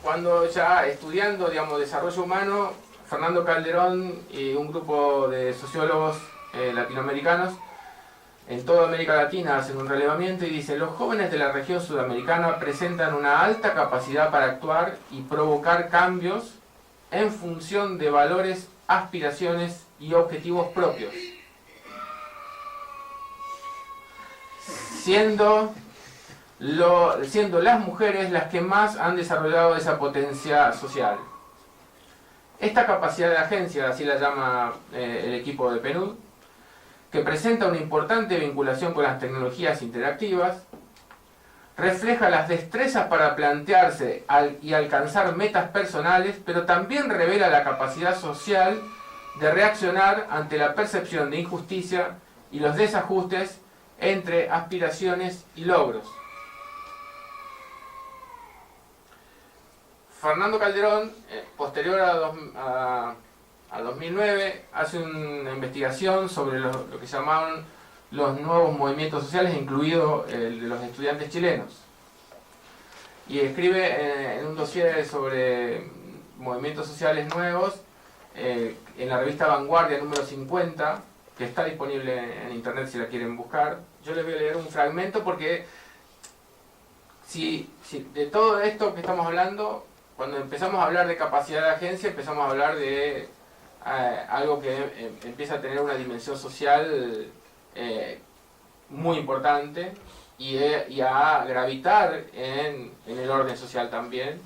cuando ya estudiando, digamos, desarrollo humano, Fernando Calderón y un grupo de sociólogos latinoamericanos en toda América Latina hacen un relevamiento y dice: los jóvenes de la región sudamericana presentan una alta capacidad para actuar y provocar cambios en función de valores, aspiraciones y objetivos propios, siendo las mujeres las que más han desarrollado esa potencia social. Esta capacidad de agencia, así la llama el equipo de PNUD, que presenta una importante vinculación con las tecnologías interactivas, refleja las destrezas para plantearse y alcanzar metas personales, pero también revela la capacidad social de reaccionar ante la percepción de injusticia y los desajustes entre aspiraciones y logros. Fernando Calderón, posterior a 2009, hace una investigación sobre lo que llamaban los nuevos movimientos sociales, incluido el de los estudiantes chilenos. Y escribe en un dossier sobre movimientos sociales nuevos, en la revista Vanguardia número 50, que está disponible en internet si la quieren buscar. Yo les voy a leer un fragmento porque si de todo esto que estamos hablando, cuando empezamos a hablar de capacidad de agencia, empezamos a hablar de algo que empieza a tener una dimensión social muy importante y a gravitar en el orden social también,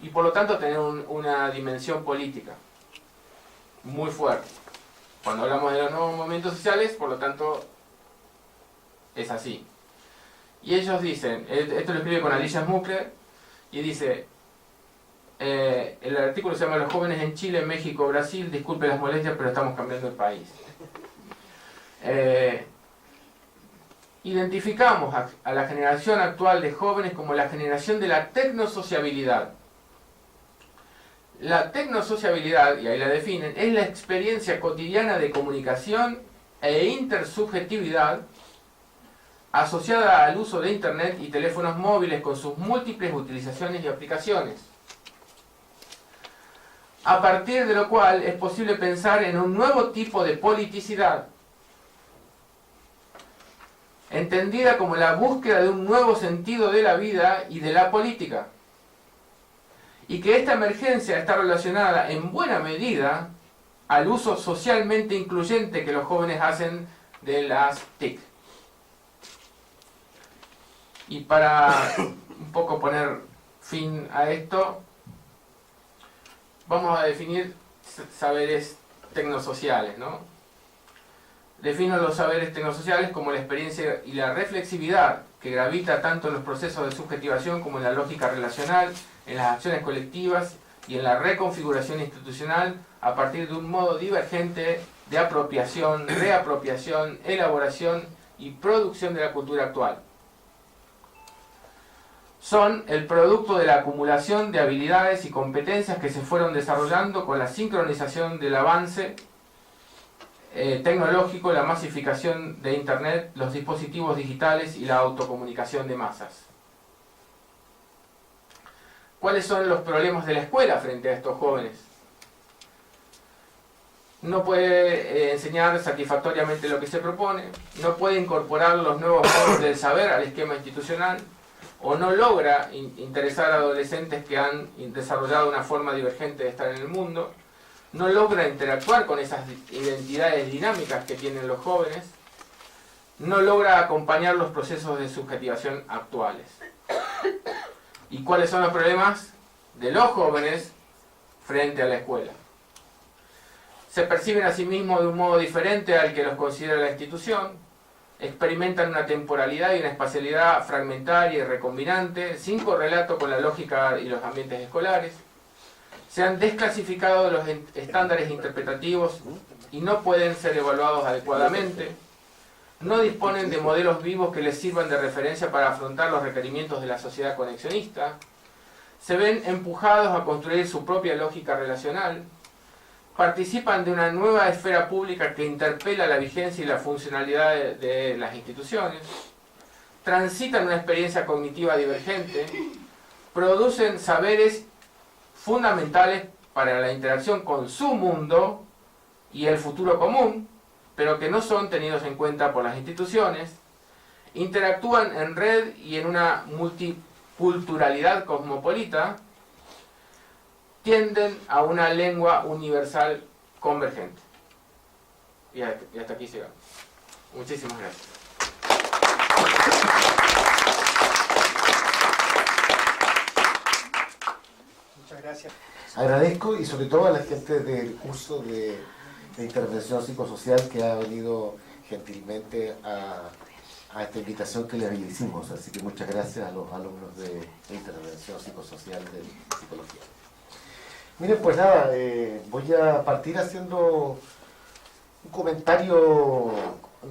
y por lo tanto tener una dimensión política muy fuerte. Cuando hablamos de los nuevos movimientos sociales, por lo tanto, es así. Y ellos dicen, esto lo escribe con Alicia Smukler, y dice, el artículo se llama Los jóvenes en Chile, México, Brasil, disculpe las molestias, pero estamos cambiando el país. Identificamos a la generación actual de jóvenes como la generación de la tecnosociabilidad. La tecnosociabilidad, y ahí la definen, es la experiencia cotidiana de comunicación e intersubjetividad asociada al uso de Internet y teléfonos móviles con sus múltiples utilizaciones y aplicaciones, a partir de lo cual es posible pensar en un nuevo tipo de politicidad, entendida como la búsqueda de un nuevo sentido de la vida y de la política, y que esta emergencia está relacionada en buena medida al uso socialmente incluyente que los jóvenes hacen de las TIC. Y para un poco poner fin a esto, vamos a definir saberes tecnosociales, ¿no? Defino los saberes tecnosociales como la experiencia y la reflexividad que gravita tanto en los procesos de subjetivación como en la lógica relacional, en las acciones colectivas y en la reconfiguración institucional a partir de un modo divergente de apropiación, reapropiación, elaboración y producción de la cultura actual. Son el producto de la acumulación de habilidades y competencias que se fueron desarrollando con la sincronización del avance tecnológico, la masificación de Internet, los dispositivos digitales y la autocomunicación de masas. ¿Cuáles son los problemas de la escuela frente a estos jóvenes? no puede enseñar satisfactoriamente lo que se propone, no puede incorporar los nuevos modos del saber al esquema institucional, o no logra interesar a adolescentes que han desarrollado una forma divergente de estar en el mundo, no logra interactuar con esas identidades dinámicas que tienen los jóvenes, no logra acompañar los procesos de subjetivación actuales. ¿Y cuáles son los problemas de los jóvenes frente a la escuela? Se perciben a sí mismos de un modo diferente al que los considera la institución, experimentan una temporalidad y una espacialidad fragmentaria y recombinante, sin correlato con la lógica y los ambientes escolares. Se han desclasificado de los estándares interpretativos y no pueden ser evaluados adecuadamente. No disponen de modelos vivos que les sirvan de referencia para afrontar los requerimientos de la sociedad conexionista. Se ven empujados a construir su propia lógica relacional. Participan de una nueva esfera pública que interpela la vigencia y la funcionalidad de las instituciones. Transitan una experiencia cognitiva divergente. Producen saberes fundamentales para la interacción con su mundo y el futuro común, pero que no son tenidos en cuenta por las instituciones. Interactúan en red y en una multiculturalidad cosmopolita. Tienden a una lengua universal convergente. Y hasta aquí llegamos. Muchísimas gracias. Muchas gracias. Agradezco, y sobre todo a la gente del curso de intervención psicosocial que ha venido gentilmente a esta invitación que les hicimos. Así que muchas gracias a los alumnos de intervención psicosocial de psicología. Miren, pues nada, voy a partir haciendo un comentario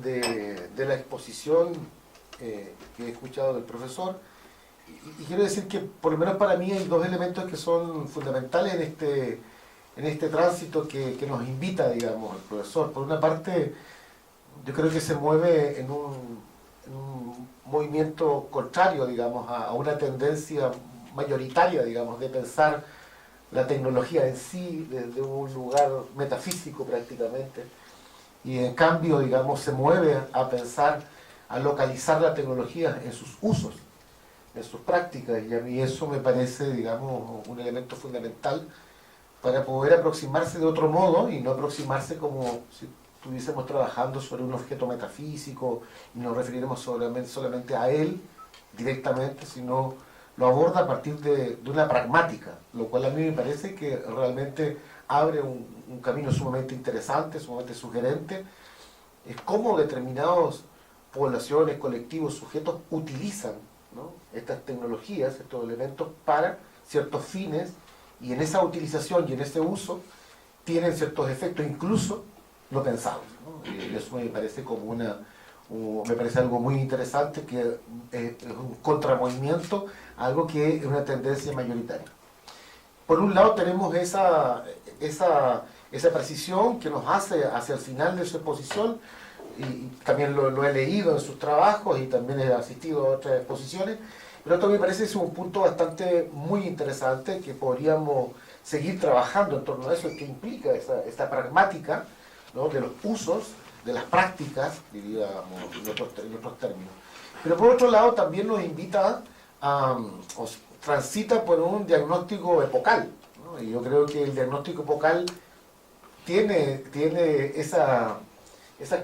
de la exposición que he escuchado del profesor, y quiero decir que por lo menos para mí hay dos elementos que son fundamentales en este tránsito que nos invita, digamos, el profesor. Por una parte, yo creo que se mueve en un movimiento contrario, digamos, a una tendencia mayoritaria, digamos, de pensar la tecnología en sí desde un lugar metafísico prácticamente, y en cambio, digamos, se mueve a pensar, a localizar la tecnología en sus usos, en sus prácticas, y a mí eso me parece, digamos, un elemento fundamental para poder aproximarse de otro modo, y no aproximarse como si estuviésemos trabajando sobre un objeto metafísico y nos referiremos solamente a él directamente, sino lo aborda a partir de una pragmática, lo cual a mí me parece que realmente abre un camino sumamente interesante, sumamente sugerente. Es cómo determinadas poblaciones, colectivos, sujetos utilizan, ¿no?, estas tecnologías, estos elementos para ciertos fines, y en esa utilización y en ese uso tienen ciertos efectos, incluso no pensados, ¿no? Y eso me parece como me parece algo muy interesante, que es un contramovimiento, algo que es una tendencia mayoritaria. Por un lado tenemos esa precisión que nos hace hacia el final de su exposición, y también lo he leído en sus trabajos y también he asistido a otras exposiciones, pero esto me parece que es un punto bastante muy interesante, que podríamos seguir trabajando en torno a eso, que implica esta pragmática, ¿no?, de los usos, de las prácticas, diríamos en otros términos. Pero por otro lado también nos invita transita por un diagnóstico epocal, ¿no? Y yo creo que el diagnóstico epocal tiene esas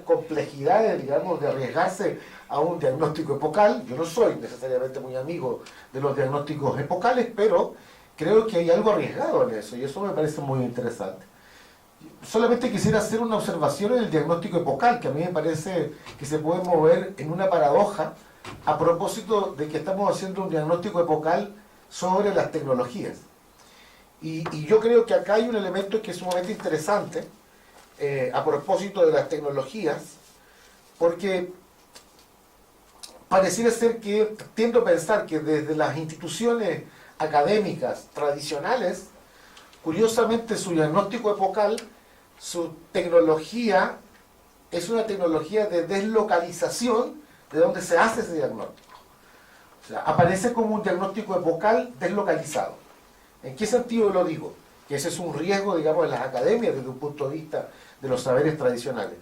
complejidades, digamos, de arriesgarse a un diagnóstico epocal. Yo no soy necesariamente muy amigo de los diagnósticos epocales, pero creo que hay algo arriesgado en eso, y eso me parece muy interesante. Solamente quisiera hacer una observación en el diagnóstico epocal, que a mí me parece que se puede mover en una paradoja a propósito de que estamos haciendo un diagnóstico epocal sobre las tecnologías. Y yo creo que acá hay un elemento que es sumamente interesante a propósito de las tecnologías, porque pareciera ser que tiendo a pensar que desde las instituciones académicas tradicionales, curiosamente su diagnóstico epocal, su tecnología es una tecnología de deslocalización de donde se hace ese diagnóstico. O sea, aparece como un diagnóstico epocal deslocalizado. ¿En qué sentido lo digo? Que ese es un riesgo, digamos, en las academias desde un punto de vista de los saberes tradicionales.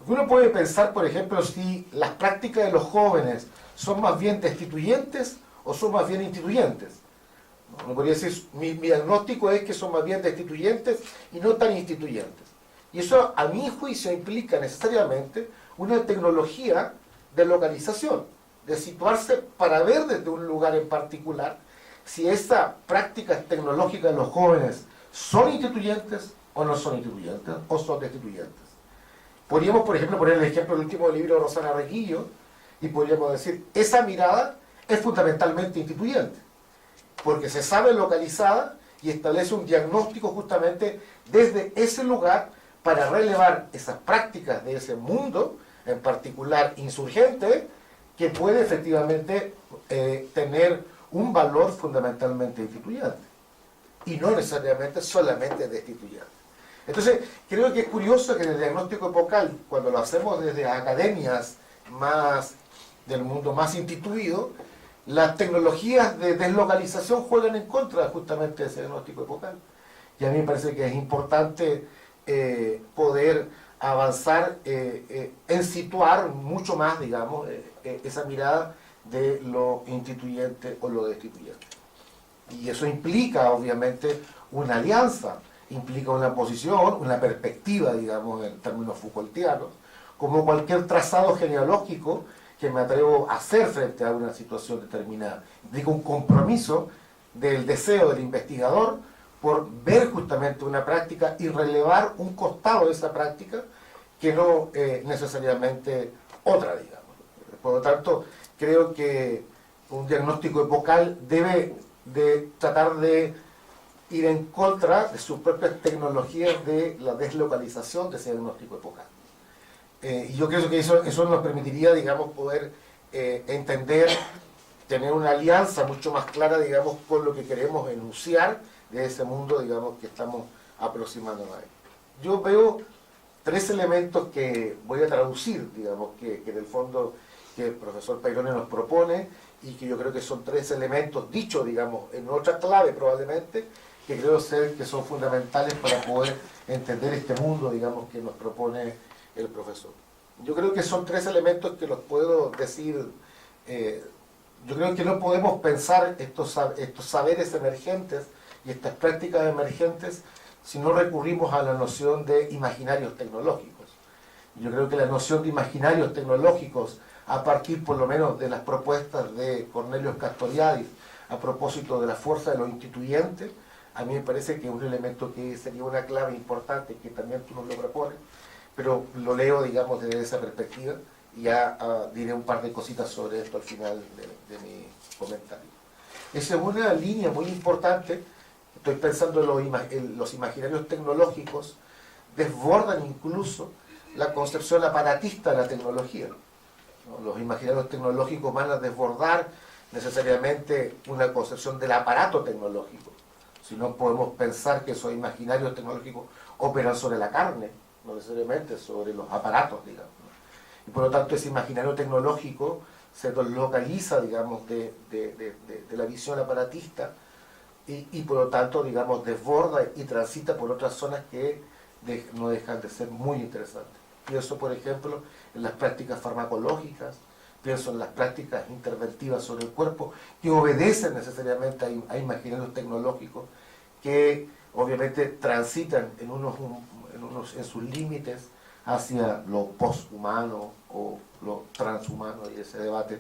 Uno puede pensar, por ejemplo, si las prácticas de los jóvenes son más bien destituyentes o son más bien instituyentes. Uno podría decir, mi diagnóstico es que son más bien destituyentes y no tan instituyentes. Y eso, a mi juicio, implica necesariamente una tecnología de localización, de situarse para ver desde un lugar en particular si esas prácticas tecnológicas de los jóvenes son instituyentes o no son instituyentes, o son destituyentes. Podríamos, por ejemplo, poner el ejemplo del último libro de Rosana Reguillo, y podríamos decir, esa mirada es fundamentalmente instituyente, porque se sabe localizada y establece un diagnóstico justamente desde ese lugar para relevar esas prácticas de ese mundo, en particular insurgente, que puede efectivamente tener un valor fundamentalmente instituyente, y no necesariamente solamente destituyente. Entonces, creo que es curioso que en el diagnóstico epocal, cuando lo hacemos desde academias más del mundo más instituido, las tecnologías de deslocalización juegan en contra justamente de ese diagnóstico epocal. Y a mí me parece que es importante poder avanzar en situar mucho más, digamos, esa mirada de lo instituyente o lo destituyente. Y eso implica, obviamente, una alianza, implica una posición, una perspectiva, digamos, en términos Foucaultianos, como cualquier trazado genealógico que me atrevo a hacer frente a una situación determinada. Implica un compromiso del deseo del investigador por ver justamente una práctica y relevar un costado de esa práctica que no necesariamente otra, digamos. Por lo tanto, creo que un diagnóstico epocal debe de tratar de ir en contra de sus propias tecnologías de la deslocalización de ese diagnóstico epocal. Y yo creo que eso nos permitiría, digamos, poder entender, tener una alianza mucho más clara, digamos, con lo que queremos enunciar de ese mundo, digamos, que estamos aproximándonos a él. Yo veo tres elementos que voy a traducir, digamos, que en el fondo que el profesor Peirone nos propone, y que yo creo que son tres elementos dichos, digamos, en otra clave probablemente, que creo ser que son fundamentales para poder entender este mundo, digamos, que nos propone el profesor. Yo creo que son tres elementos que los puedo decir. Yo creo que no podemos pensar estos saberes emergentes y estas prácticas emergentes si no recurrimos a la noción de imaginarios tecnológicos. Yo creo que la noción de imaginarios tecnológicos, a partir por lo menos de las propuestas de Cornelius Castoriadis a propósito de la fuerza de lo instituyente, a mí me parece que es un elemento que sería una clave importante, que también tú nos lo propones, pero lo leo, digamos, desde esa perspectiva, y ya diré un par de cositas sobre esto al final de mi comentario. Esa es una línea muy importante. Estoy pensando en los imaginarios tecnológicos, desbordan incluso la concepción aparatista de la tecnología, ¿no? Los imaginarios tecnológicos van a desbordar necesariamente una concepción del aparato tecnológico. Si no podemos pensar que esos imaginarios tecnológicos operan sobre la carne, no necesariamente sobre los aparatos, digamos, ¿no? Y por lo tanto ese imaginario tecnológico se localiza, digamos, de la visión aparatista, y por lo tanto, digamos, desborda y transita por otras zonas que no dejan de ser muy interesantes. Pienso, por ejemplo, en las prácticas farmacológicas, pienso en las prácticas interventivas sobre el cuerpo, que obedecen necesariamente a imaginarios tecnológicos que obviamente transitan en sus límites hacia lo poshumano o lo transhumano, y ese debate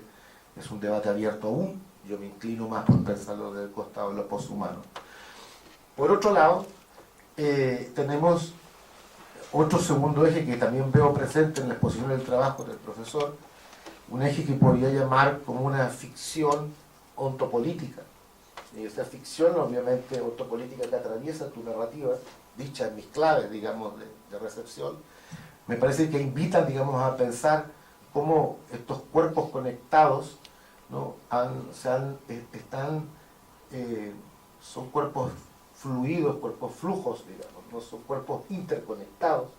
es un debate abierto aún. Yo me inclino más por pensarlo del costado de lo poshumano. Por otro lado, tenemos otro segundo eje que también veo presente en la exposición del trabajo del profesor, un eje que podría llamar como una ficción ontopolítica. Y esa ficción, obviamente, ontopolítica que atraviesa tu narrativa, dicha en mis claves, digamos, de recepción, me parece que invitan, digamos, a pensar cómo estos cuerpos conectados, ¿no? Son cuerpos fluidos, cuerpos flujos, digamos, no son cuerpos interconectados.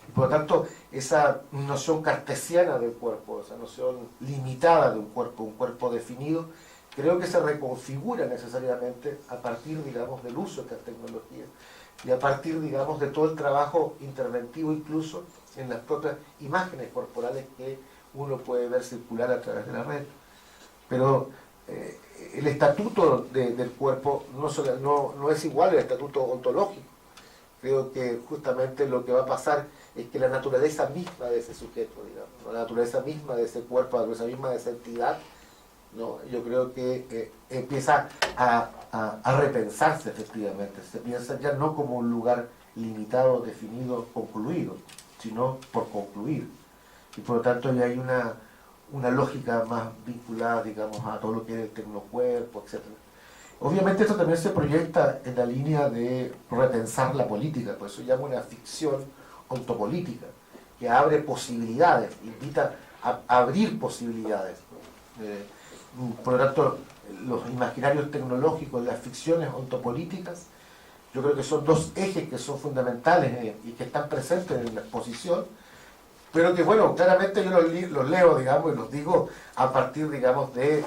Y por lo tanto, esa noción cartesiana del cuerpo, esa noción limitada de un cuerpo definido, creo que se reconfigura necesariamente a partir, digamos, del uso de estas tecnologías, y a partir, digamos, de todo el trabajo interventivo incluso en las propias imágenes corporales que uno puede ver circular a través de la red. Pero el estatuto del cuerpo no es igual al estatuto ontológico. Creo que justamente lo que va a pasar es que la naturaleza misma de ese sujeto, digamos, la naturaleza misma de ese cuerpo, la naturaleza misma de esa entidad, ¿no? Yo creo que empieza a repensarse efectivamente. Se piensa ya no como un lugar limitado, definido, concluido, sino por concluir. Y por lo tanto ya hay una lógica más vinculada, digamos, a todo lo que es el tecnocuerpo, etc. Obviamente esto también se proyecta en la línea de repensar la política, por eso llamo una ficción ontopolítica, que abre posibilidades, invita a abrir posibilidades. Por lo tanto, los imaginarios tecnológicos, las ficciones ontopolíticas, yo creo que son dos ejes que son fundamentales y que están presentes en la exposición, pero que, bueno, claramente yo los leo, digamos, y los digo a partir, digamos, de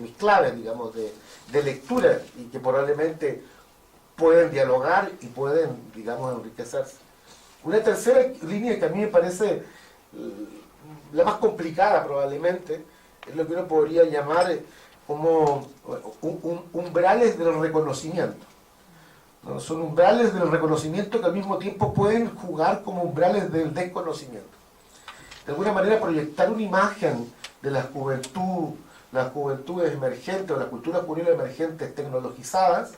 mis claves, digamos, de lectura, y que probablemente pueden dialogar y pueden, digamos, enriquecerse. Una tercera línea que a mí me parece la más complicada probablemente, es lo que uno podría llamar como umbrales del reconocimiento. ¿No? Son umbrales del reconocimiento que al mismo tiempo pueden jugar como umbrales del desconocimiento. De alguna manera proyectar una imagen de la juventud, las juventudes emergentes o las culturas juveniles emergentes tecnologizadas,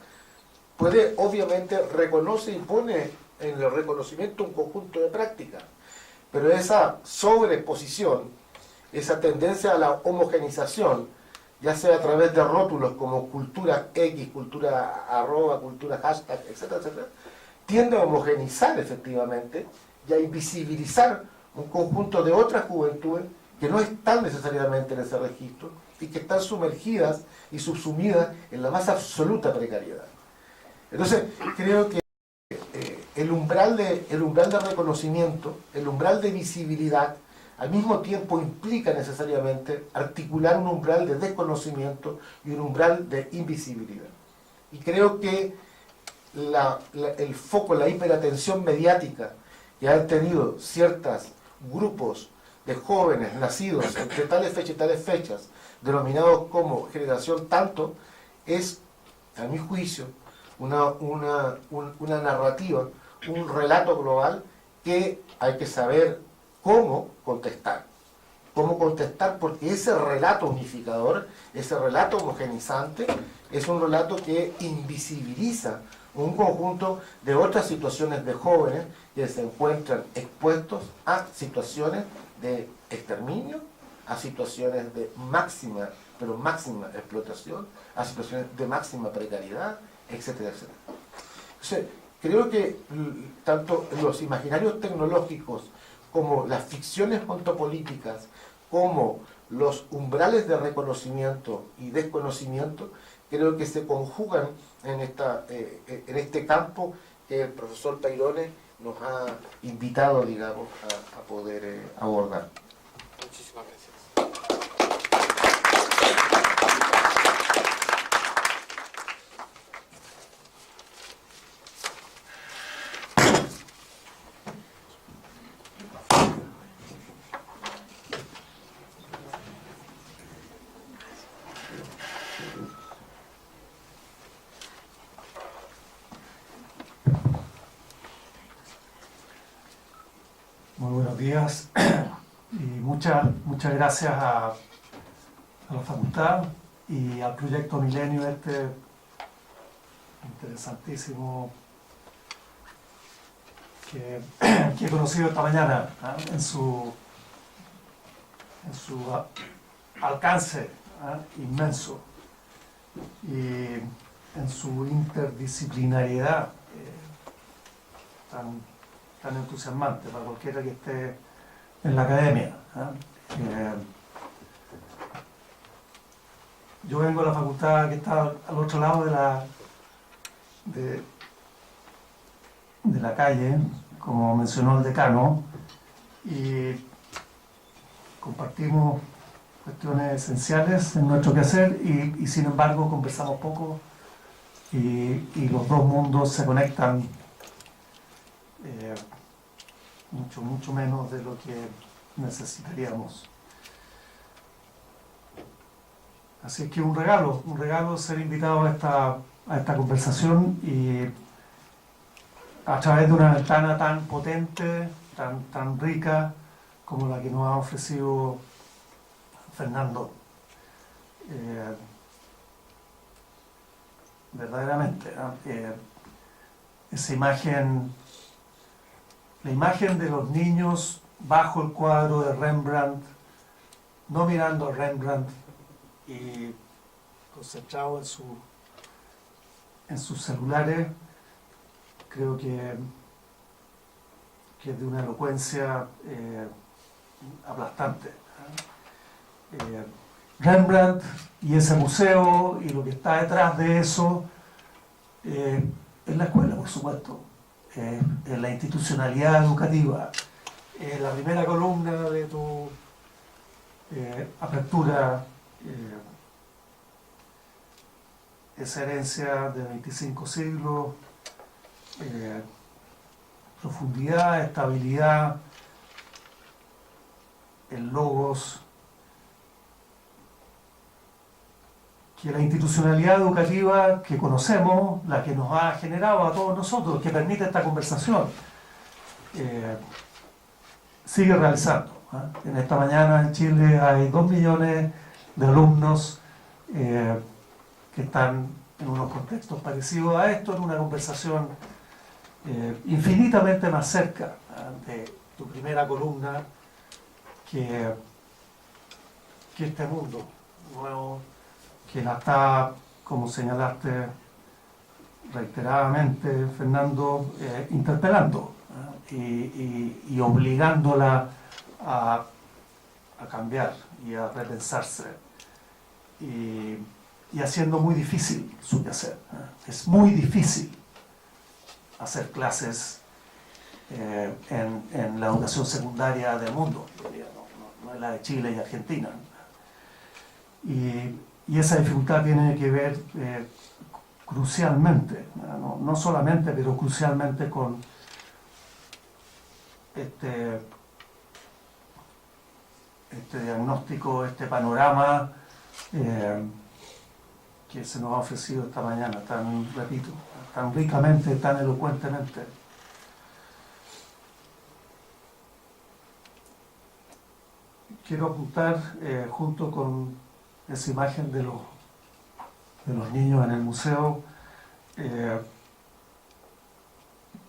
puede, obviamente, reconoce y pone en el reconocimiento un conjunto de prácticas. Pero esa sobreexposición, esa tendencia a la homogenización, ya sea a través de rótulos como cultura X, cultura arroba, cultura hashtag, etcétera, etcétera, tiende a homogenizar efectivamente y a invisibilizar un conjunto de otras juventudes que no están necesariamente en ese registro y que están sumergidas y subsumidas en la más absoluta precariedad. Entonces, creo que el umbral de reconocimiento, el umbral de visibilidad, al mismo tiempo implica necesariamente articular un umbral de desconocimiento y un umbral de invisibilidad. Y creo que el foco, la hiperatención mediática que han tenido ciertos grupos de jóvenes nacidos entre tales fechas y tales fechas, denominados como generación tanto, es, a mi juicio, una narrativa, un relato global que hay que saber cómo contestar porque ese relato unificador, ese relato homogenizante, es un relato que invisibiliza un conjunto de otras situaciones de jóvenes que se encuentran expuestos a situaciones de exterminio, a situaciones de máxima, pero máxima explotación, a situaciones de máxima precariedad, etcétera, etcétera. Entonces, creo que tanto los imaginarios tecnológicos como las ficciones ontopolíticas, como los umbrales de reconocimiento y desconocimiento, creo que se conjugan en este campo que el profesor Peyrones nos ha invitado, digamos, a poder abordar. Muchísimas gracias. Muy buenos días y muchas gracias a la facultad y al proyecto Milenio interesantísimo que he conocido esta mañana, en su alcance inmenso y en su interdisciplinariedad tan entusiasmante para cualquiera que esté en la academia. Yo vengo de la facultad que está al otro lado de la calle, como mencionó el decano, y compartimos cuestiones esenciales en nuestro quehacer y sin embargo conversamos poco y los dos mundos se conectan mucho menos de lo que necesitaríamos. Así es que un regalo ser invitado a esta conversación y a través de una ventana tan potente, tan rica como la que nos ha ofrecido Fernando. Verdaderamente, esa imagen, la imagen de los niños bajo el cuadro de Rembrandt, no mirando a Rembrandt y concentrados en sus celulares, creo que es de una elocuencia aplastante. Rembrandt y ese museo y lo que está detrás de eso es la escuela, por supuesto, es la institucionalidad educativa, es la primera columna de tu apertura, esa herencia de 25 siglos, profundidad, estabilidad, el logos, que la institucionalidad educativa que conocemos, la que nos ha generado a todos nosotros, que permite esta conversación, sigue realizando. En esta mañana en Chile hay 2 millones de alumnos que están en unos contextos parecidos a esto, en una conversación infinitamente más cerca de tu primera columna que este mundo nuevo que la está, como señalaste reiteradamente, Fernando, interpelando y obligándola a cambiar y a repensarse y haciendo muy difícil su quehacer. Es muy difícil hacer clases en la educación secundaria del mundo, no es la de Chile y Argentina. Y esa dificultad tiene que ver crucialmente, no solamente, pero crucialmente con este diagnóstico, este panorama que se nos ha ofrecido esta mañana, repito, tan ricamente, tan elocuentemente. Quiero apuntar, junto con esa imagen de los niños en el museo,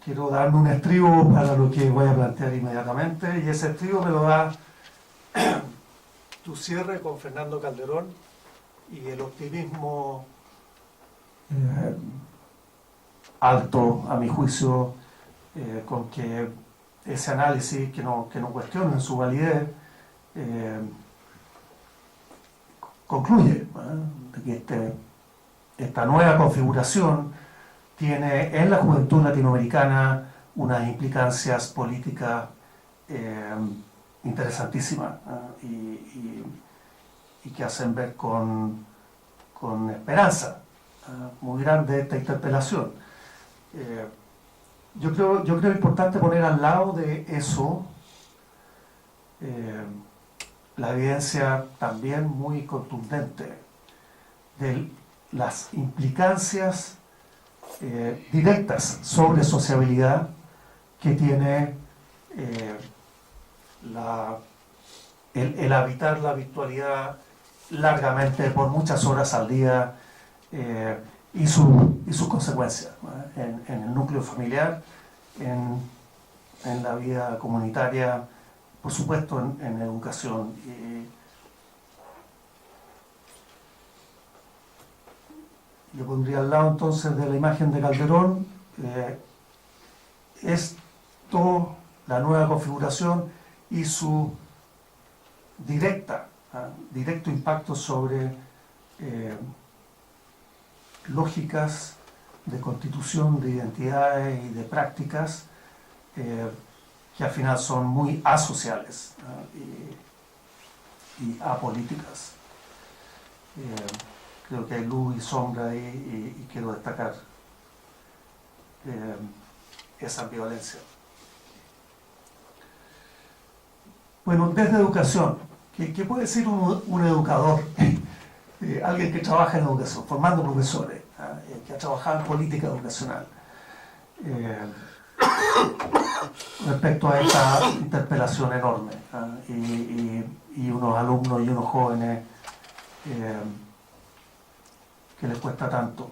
quiero darme un estribo para lo que voy a plantear inmediatamente, y ese estribo me lo da tu cierre con Fernando Calderón y el optimismo alto, a mi juicio, con que ese análisis, que no cuestiona su validez, concluye de que esta nueva configuración tiene en la juventud latinoamericana unas implicancias políticas interesantísimas y que hacen ver con esperanza muy grande esta interpelación. Yo creo importante poner al lado de eso la evidencia también muy contundente de las implicancias directas sobre sociabilidad que tiene el habitar la virtualidad largamente por muchas horas al día y sus consecuencias en el núcleo familiar, en la vida comunitaria, por supuesto en educación. Yo pondría al lado entonces de la imagen de Calderón esto, la nueva configuración y su directo impacto sobre lógicas de constitución de identidades y de prácticas que al final son muy asociales y apolíticas. creo que hay luz y sombra ahí y quiero destacar esa ambivalencia. Bueno, desde educación, ¿qué puede decir un educador? Alguien que trabaja en educación, formando profesores, que ha trabajado en política educacional. Respecto a esta interpelación enorme, y unos alumnos y unos jóvenes que les cuesta tanto,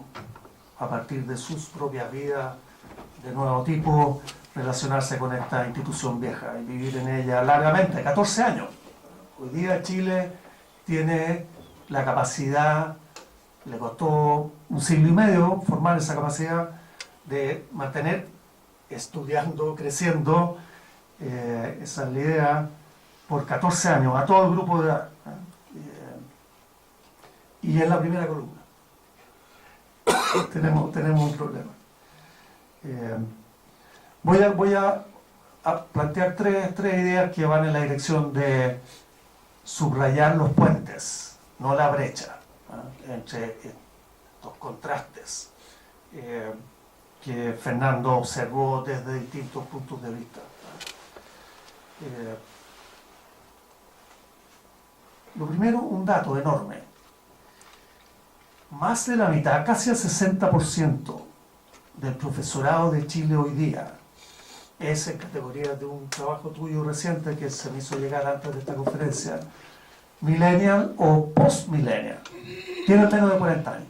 a partir de sus propias vidas de nuevo tipo, relacionarse con esta institución vieja y vivir en ella largamente, 14 años. Hoy día Chile tiene la capacidad, le costó un siglo y medio formar esa capacidad de mantener estudiando, creciendo, esa es la idea, por 14 años, a todo el grupo de edad. Y en la primera columna tenemos un problema. Voy a plantear tres ideas que van en la dirección de subrayar los puentes, no la brecha, entre estos contrastes que Fernando observó desde distintos puntos de vista. Lo primero, un dato enorme. Más de la mitad, casi el 60% del profesorado de Chile hoy día es en categoría de un trabajo tuyo reciente que se me hizo llegar antes de esta conferencia, millennial o post-millennial. Tienen menos de 40 años.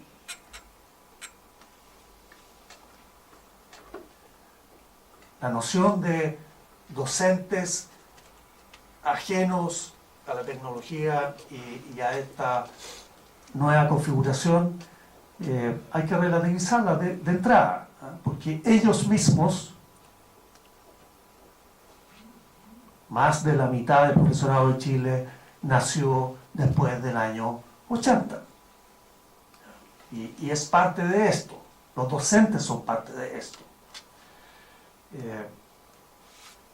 La noción de docentes ajenos a la tecnología y a esta nueva configuración, hay que relativizarla de entrada, porque ellos mismos, más de la mitad del profesorado de Chile nació después del año 80. Y es parte de esto, los docentes son parte de esto.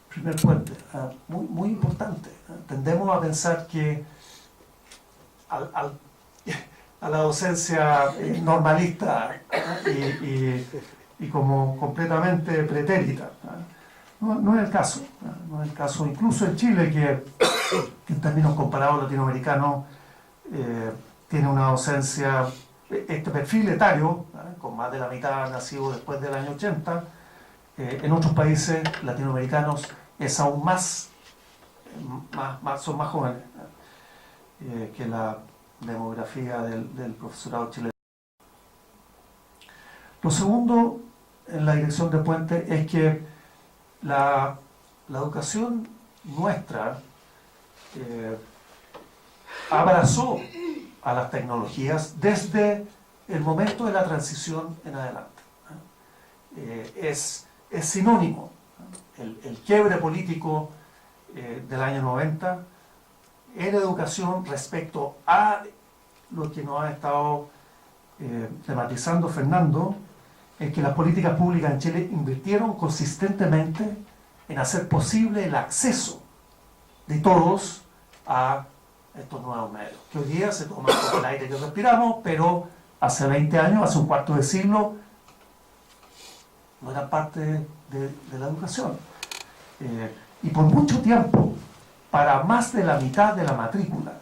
Primer puente, muy importante. Tendemos a pensar que a la docencia normalista y como completamente pretérita. No es el caso. No es el caso. Incluso en Chile, que en términos comparados latinoamericanos tiene una docencia, este perfil etario, con más de la mitad nacido después del año 80, en otros países latinoamericanos es aún son más jóvenes que la demografía del profesorado chileno. Lo segundo, en la dirección de puente, es que la educación nuestra abrazó a las tecnologías desde el momento de la transición en adelante. Es sinónimo. El quiebre político del año 90 en educación respecto a lo que nos ha estado tematizando Fernando, es que las políticas públicas en Chile invirtieron consistentemente en hacer posible el acceso de todos a estos nuevos medios, que hoy día se toman con el aire que respiramos, pero hace 20 años, hace un cuarto de siglo, no eran parte de la educación. Y por mucho tiempo, para más de la mitad de la matrícula,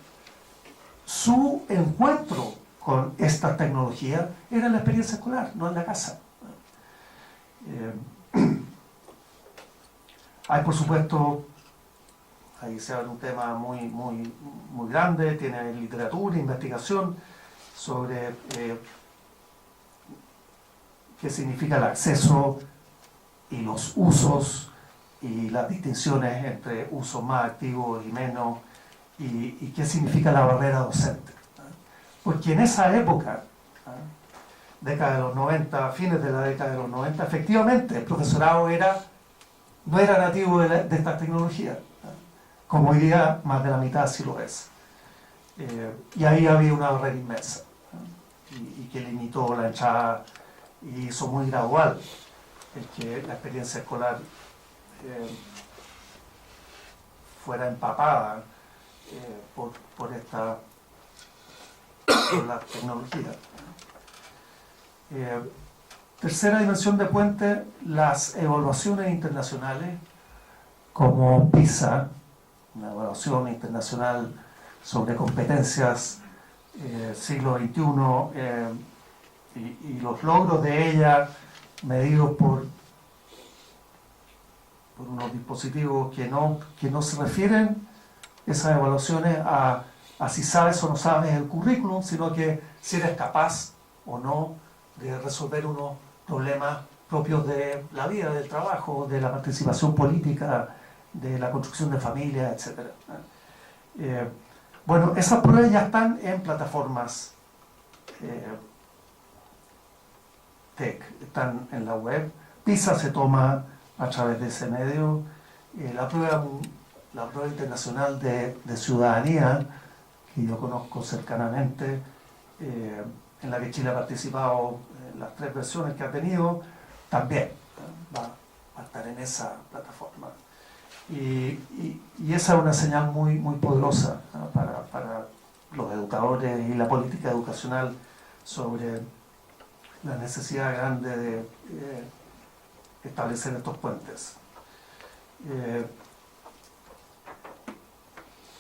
su encuentro con esta tecnología era en la experiencia escolar, no en la casa. Hay, por supuesto, ahí se abre un tema muy grande, tiene literatura, investigación sobre qué significa el acceso y los usos y las distinciones entre usos más activos y menos, y qué significa la barrera docente. Porque en esa época, década de los 90, fines de la década de los 90, efectivamente el profesorado no era nativo de esta tecnología, como hoy día más de la mitad sí lo es. Y ahí había una barrera inmensa, y que limitó la entrada y hizo muy gradual el que la experiencia escolar fuera empapada por esta por la tecnología. Tercera dimensión de puente, las evaluaciones internacionales como PISA, una evaluación internacional sobre competencias siglo XXI, y los logros de ella medidos por unos dispositivos que no se refieren esas evaluaciones a si sabes o no sabes el currículum, sino que si eres capaz o no de resolver unos problemas propios de la vida, del trabajo, de la participación política, de la construcción de familias, etc. Bueno, esas pruebas ya están en plataformas tech, están en la web. PISA se toma a través de ese medio. La prueba internacional de ciudadanía, que yo conozco cercanamente, en la que Chile ha participado en las 3 versiones que ha tenido, también va a estar en esa plataforma. Y esa es una señal muy, muy poderosa, ¿no?, para los educadores y la política educacional sobre la necesidad grande de establecer estos puentes.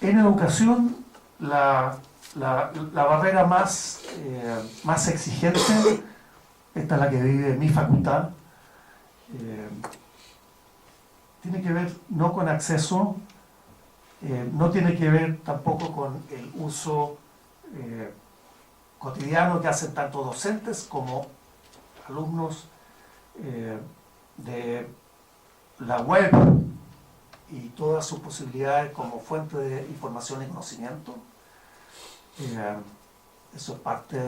En educación, la barrera más exigente, esta es la que vive mi facultad, tiene que ver no con acceso, no tiene que ver tampoco con el uso cotidiano que hacen tanto docentes como alumnos de la web y todas sus posibilidades como fuente de información y conocimiento. Eso es parte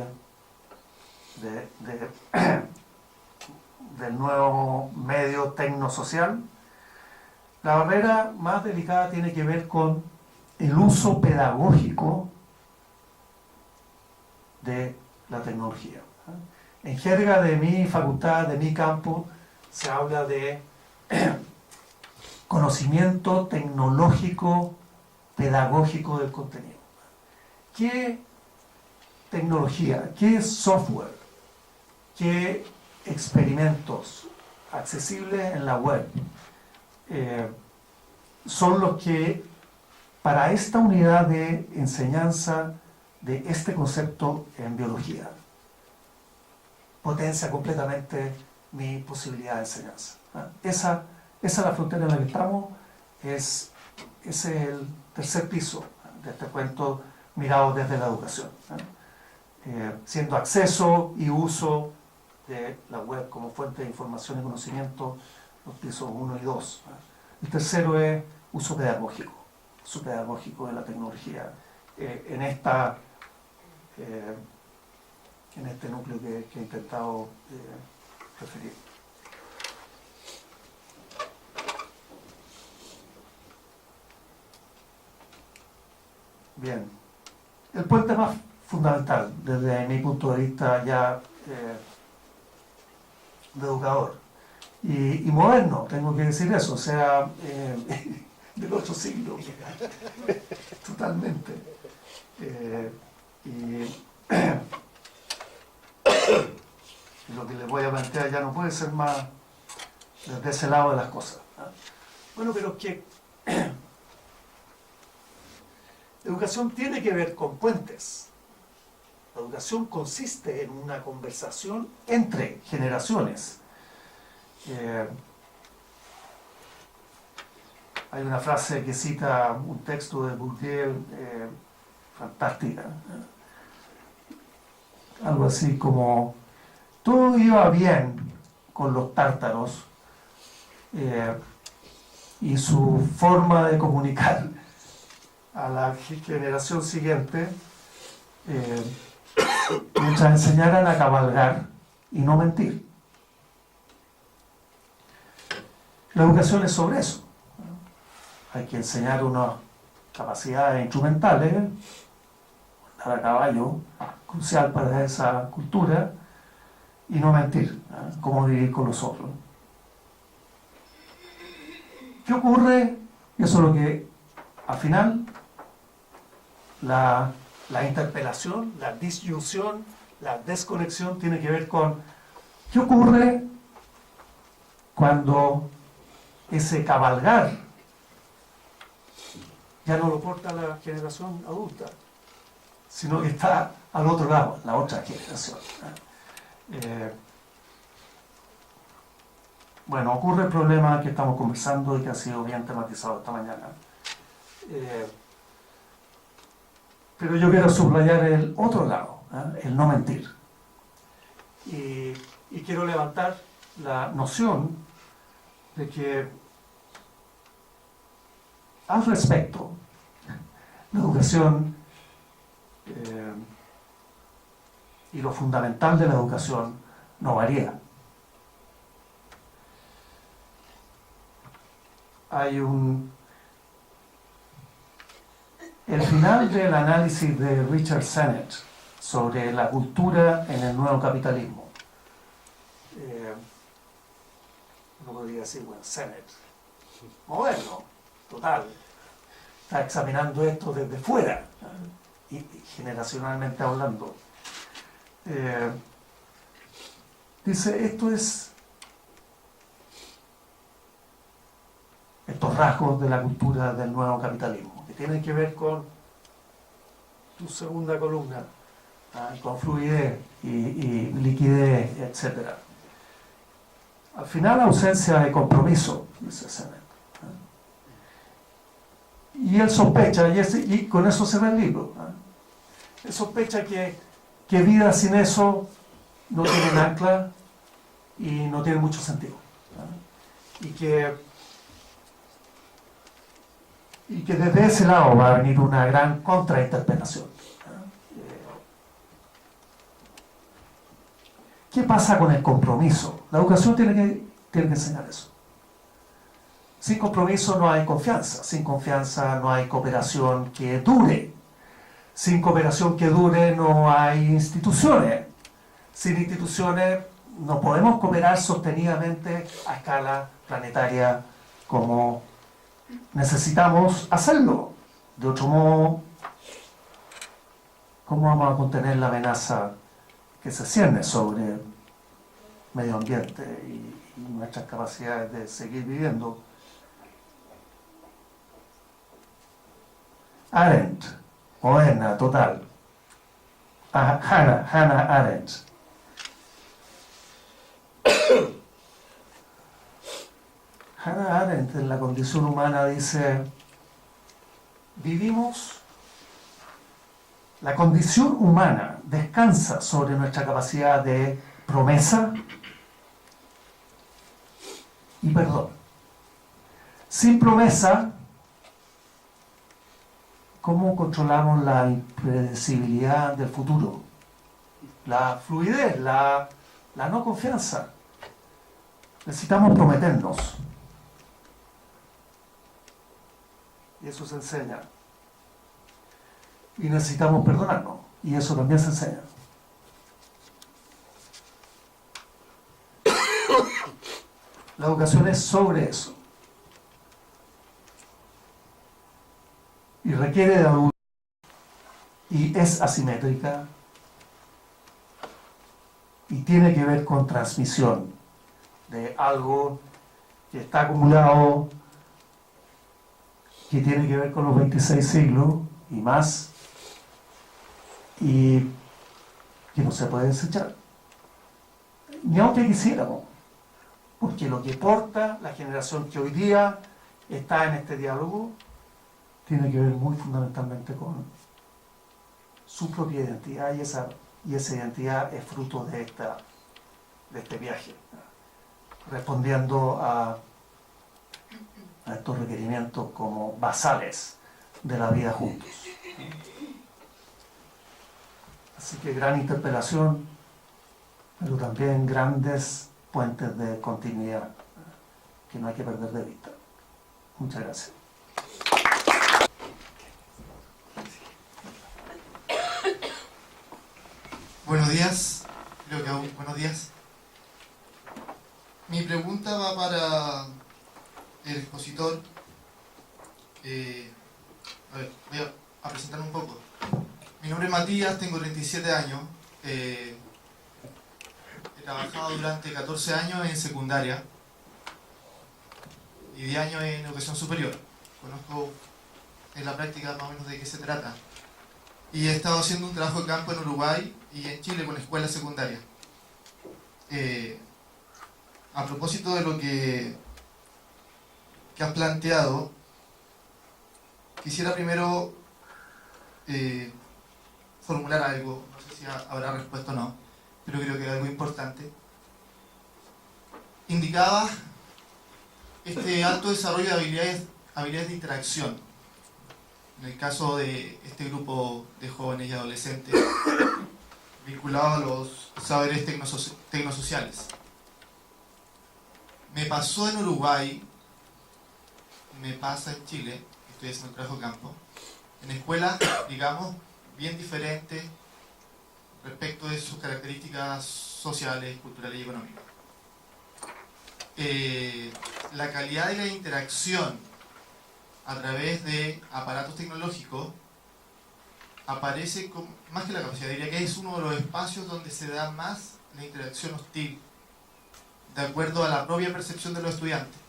del nuevo medio tecnosocial. La barrera más delicada tiene que ver con el uso pedagógico de la tecnología. En jerga de mi facultad, de mi campo, se habla de conocimiento tecnológico pedagógico del contenido. ¿Qué tecnología, qué software, qué experimentos accesibles en la web son los que para esta unidad de enseñanza de este concepto en biología potencia completamente mi posibilidad de enseñanza? Esa es la frontera en la que estamos, ese es el tercer piso de este cuento mirado desde la educación, siendo acceso y uso de la web como fuente de información y conocimiento, los pisos 1 y 2. El tercero es uso pedagógico de la tecnología en este núcleo que he intentado referir. Bien, el puente más fundamental desde mi punto de vista ya de educador y moderno, tengo que decir eso, o sea, del otro siglo, totalmente. Y lo que les voy a plantear ya no puede ser más desde ese lado de las cosas, ¿no? Bueno, pero que educación tiene que ver con puentes. La educación consiste en una conversación entre generaciones. Hay una frase que cita un texto de Bourdieu fantástica, algo así como: todo iba bien con los tártaros y su forma de comunicar a la generación siguiente mientras enseñaran a cabalgar y no mentir. La educación es sobre eso. Hay que enseñar unas capacidades instrumentales, andar a caballo, crucial para esa cultura, y no mentir, cómo vivir con los otros. ¿Qué ocurre? Eso es lo que al final la La interpelación, la disyunción, la desconexión tiene que ver con qué ocurre cuando ese cabalgar ya no lo porta la generación adulta, sino que está al otro lado, la otra generación. Bueno, ocurre el problema que estamos conversando y que ha sido bien tematizado esta mañana. Pero yo quiero subrayar el otro lado, el no mentir. Y quiero levantar la noción de que al respecto, la educación y lo fundamental de la educación no varía. El final del análisis de Richard Sennett sobre la cultura en el nuevo capitalismo. No podría decir, bueno, Sennett, moderno, total, está examinando esto desde fuera, y generacionalmente hablando. Dice, estos rasgos de la cultura del nuevo capitalismo, que tienen que ver con tu segunda columna, con fluidez y liquidez, etc. Al final, ausencia de compromiso, dice Sennett. Y él sospecha, y con eso se ve el libro, él sospecha que vida sin eso no tiene ancla y no tiene mucho sentido. Y que desde ese lado va a venir una gran contrainterpretación. ¿Qué pasa con el compromiso? La educación tiene que enseñar eso. Sin compromiso no hay confianza, sin confianza no hay cooperación que dure, sin cooperación que dure no hay instituciones, sin instituciones no podemos cooperar sostenidamente a escala planetaria como necesitamos hacerlo. De otro modo, ¿cómo vamos a contener la amenaza que se cierne sobre medio ambiente y nuestras capacidades de seguir viviendo? Arendt, moderna, total. Hannah Arendt. Hannah Arendt en La condición humana dice, la condición humana descansa sobre nuestra capacidad de promesa y perdón. Sin promesa, ¿cómo controlamos la impredecibilidad del futuro? La fluidez, la no confianza. Necesitamos prometernos. Y eso se enseña. Y necesitamos perdonarnos. Y eso también se enseña. La educación es sobre eso. Y requiere de adultos. Y es asimétrica. Y tiene que ver con transmisión de algo que está acumulado, que tiene que ver con los 26 siglos y más, y que no se puede desechar. Ni aunque quisiéramos, porque lo que porta la generación que hoy día está en este diálogo tiene que ver muy fundamentalmente con su propia identidad, y esa identidad es fruto de este viaje, respondiendo a estos requerimientos como basales de la vida juntos. Así que gran interpelación, pero también grandes puentes de continuidad que no hay que perder de vista. Muchas gracias. Buenos días, creo que aún buenos días. Mi pregunta va para el expositor. A ver, voy a presentarme un poco. Mi nombre nombre es Matías, tengo 37 años. He trabajado durante 14 años en secundaria y 10 años en educación superior. Conozco en la práctica más o menos de qué se trata. Y he estado haciendo un trabajo de campo en Uruguay y en Chile con escuelas secundarias. A propósito de lo que has planteado, quisiera primero formular algo, no sé si habrá respuesta o no, pero creo que es algo importante. Indicaba este alto desarrollo de habilidades de interacción, en el caso de este grupo de jóvenes y adolescentes vinculados a los saberes tecnosociales. Me pasó en Uruguay, me pasa en Chile, estoy haciendo un trabajo de campo, en escuelas, digamos, bien diferentes respecto de sus características sociales, culturales y económicas. La calidad de la interacción a través de aparatos tecnológicos aparece con, más que la capacidad, diría que es uno de los espacios donde se da más la interacción hostil, de acuerdo a la propia percepción de los estudiantes.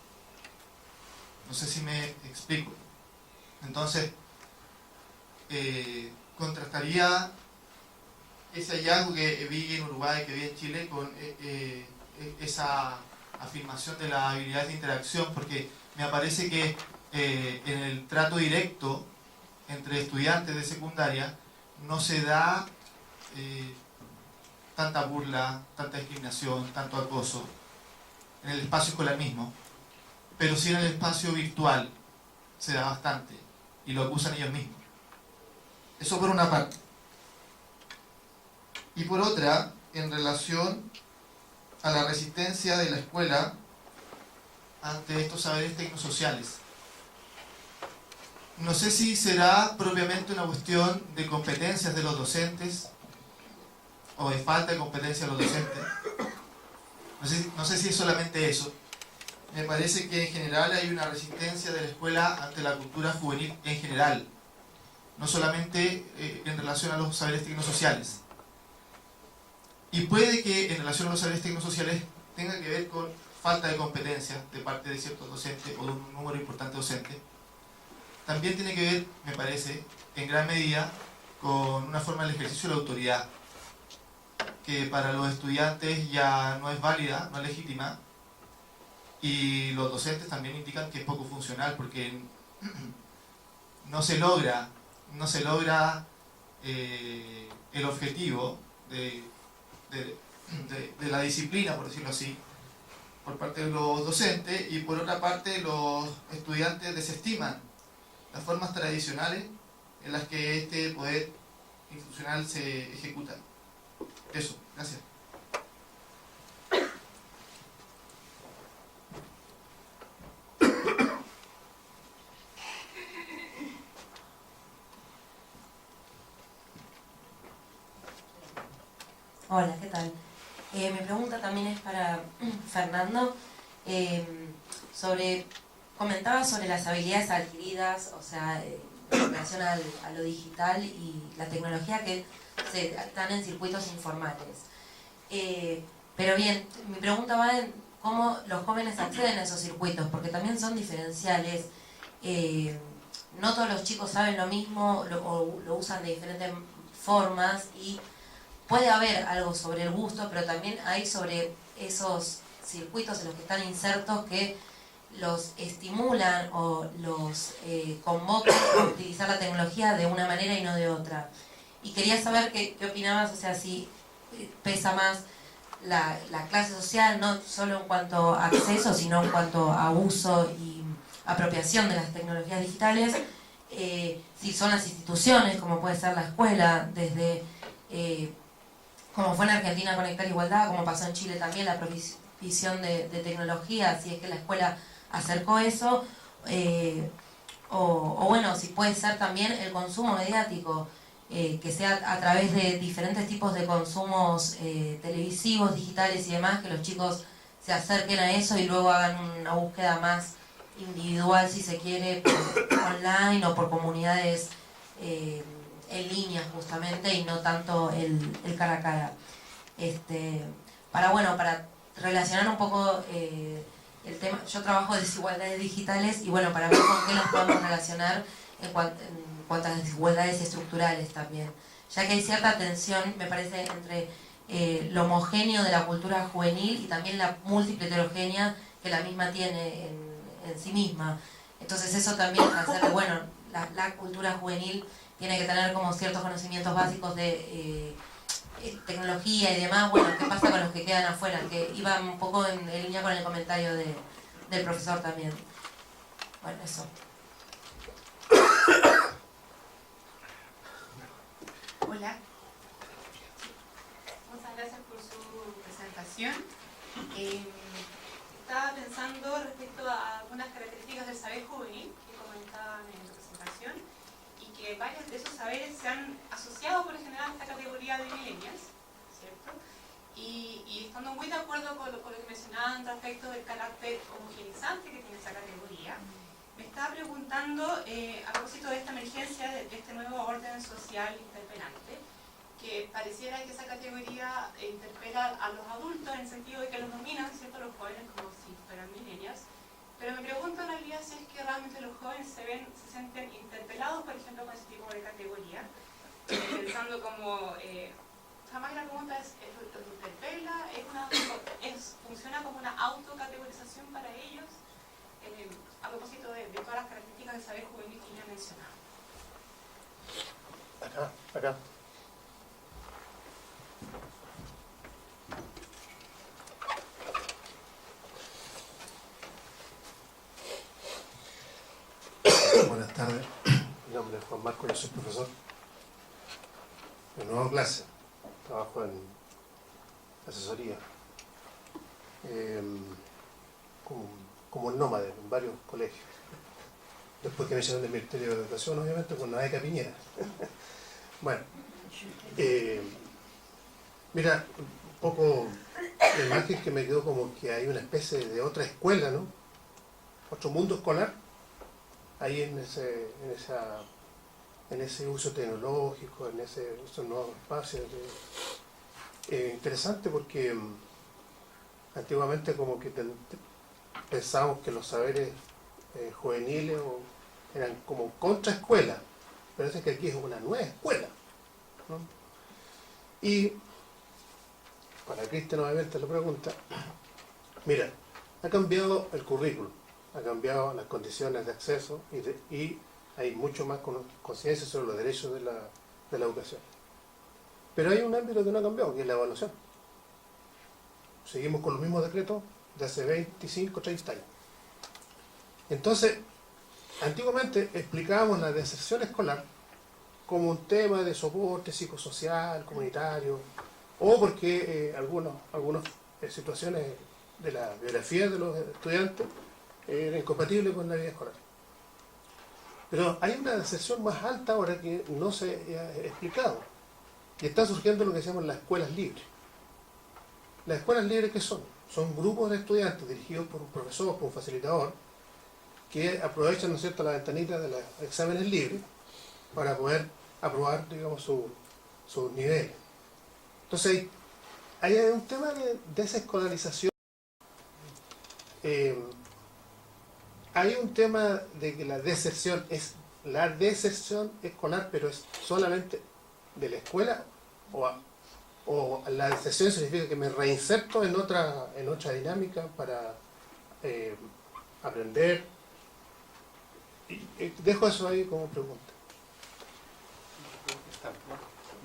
No sé si me explico. Entonces, contrastaría ese hallazgo que vi en Uruguay, que vi en Chile, con esa afirmación de las habilidades de interacción, porque me parece que en el trato directo entre estudiantes de secundaria no se da tanta burla, tanta discriminación, tanto acoso en el espacio escolar mismo, pero sí en el espacio virtual se da bastante y lo acusan ellos mismos. Eso por una parte. Y por otra, en relación a la resistencia de la escuela ante estos saberes tecnosociales. No sé si será propiamente una cuestión de competencias de los docentes o de falta de competencia de los docentes. No sé si es solamente eso. Me parece que en general hay una resistencia de la escuela ante la cultura juvenil en general, no solamente en relación a los saberes tecnosociales. Y puede que en relación a los saberes tecnosociales tenga que ver con falta de competencia de parte de ciertos docentes o de un número importante de docentes. También tiene que ver, me parece, en gran medida con una forma del ejercicio de la autoridad, que para los estudiantes ya no es válida, no es legítima, y los docentes también indican que es poco funcional porque no se logra el objetivo de la disciplina, por decirlo así, por parte de los docentes, y por otra parte los estudiantes desestiman las formas tradicionales en las que este poder institucional se ejecuta. Eso, gracias. Hola, ¿qué tal? Mi pregunta también es para Fernando. Comentaba sobre las habilidades adquiridas, o sea, en relación a lo digital y la tecnología que están en circuitos informales. Pero bien, mi pregunta va en cómo los jóvenes acceden a esos circuitos, porque también son diferenciales. No todos los chicos saben lo mismo o lo usan de diferentes formas, y puede haber algo sobre el gusto, pero también hay sobre esos circuitos en los que están insertos que los estimulan o los convocan a utilizar la tecnología de una manera y no de otra. Y quería saber qué opinabas, o sea, si pesa más la clase social, no solo en cuanto a acceso, sino en cuanto a uso y apropiación de las tecnologías digitales, si son las instituciones, como puede ser la escuela, desde como fue en Argentina Conectar Igualdad, como pasó en Chile también, la provisión de tecnología, si es que la escuela acercó eso, o bueno, si puede ser también el consumo mediático, que sea a través de diferentes tipos de consumos televisivos, digitales y demás, que los chicos se acerquen a eso y luego hagan una búsqueda más individual, si se quiere, online o por comunidades en línea justamente y no tanto el cara a cara. Para relacionar un poco el tema, yo trabajo de desigualdades digitales y bueno, para ver con qué los podemos relacionar en cuanto a las desigualdades estructurales también, ya que hay cierta tensión, me parece, entre lo homogéneo de la cultura juvenil y también la múltiple heterogénea que la misma tiene en sí misma. Entonces eso también hace que, bueno, la cultura juvenil tiene que tener como ciertos conocimientos básicos de tecnología y demás. Bueno, ¿qué pasa con los que quedan afuera? Que iba un poco en línea con el comentario del profesor también. Bueno, eso. Hola. Muchas gracias por su presentación. Estaba pensando respecto a algunas características del saber juvenil que comentaban en su presentación y que varios de esos saberes se han asociado por lo general a esta categoría de millennials, ¿cierto? Y estando muy de acuerdo con lo que mencionaban respecto del carácter homogenizante que tiene esa categoría, me estaba preguntando a propósito de esta emergencia, de este nuevo orden social interpelante, que pareciera que esa categoría interpela a los adultos en el sentido de que los dominan, ¿cierto?, los jóvenes como si fueran millennials, pero me pregunto en realidad si es que realmente los jóvenes se sienten interpelados, por ejemplo, con ese tipo de categoría, pensando como, jamás la pregunta es, ¿los interpela? ¿Funciona como una autocategorización para ellos? A propósito de todas las características del saber juvenil que ya he mencionado. Acá. Buenas tardes, mi nombre es Juan Marco, yo soy profesor de nueva clase, trabajo en asesoría, como nómade en varios colegios. Después que me echaron del Ministerio de Educación, obviamente, con la beca Piñera. Bueno, mira, un poco la imagen que me quedó como que hay una especie de otra escuela, ¿no? Otro mundo escolar, ahí en ese uso tecnológico, en esos nuevos espacios. Interesante porque antiguamente como que pensábamos que los saberes juveniles eran como contraescuela, pero parece que aquí es una nueva escuela, ¿no? Y para Cristian obviamente la pregunta, mira, ha cambiado el currículum, ha cambiado las condiciones de acceso y hay mucho más conciencia sobre los derechos de la educación. Pero hay un ámbito que no ha cambiado, que es la evaluación. Seguimos con los mismos decretos de hace 25, 30 años. Entonces, antiguamente explicábamos la deserción escolar como un tema de soporte psicosocial, comunitario, o porque algunas situaciones de la biografía de los estudiantes eran incompatibles con la vida escolar. Pero hay una deserción más alta ahora que no se ha explicado. Y está surgiendo lo que se llaman las escuelas libres. Las escuelas libres, ¿qué son? Son grupos de estudiantes dirigidos por un profesor, por un facilitador, que aprovechan, ¿no es cierto?, la ventanita de los exámenes libres para poder aprobar, digamos, sus niveles. Entonces, hay un tema de desescolarización. Hay un tema de que la deserción escolar, pero es solamente de la escuela, o la deserción significa que me reinserto en otra dinámica para aprender. Dejo eso ahí como pregunta.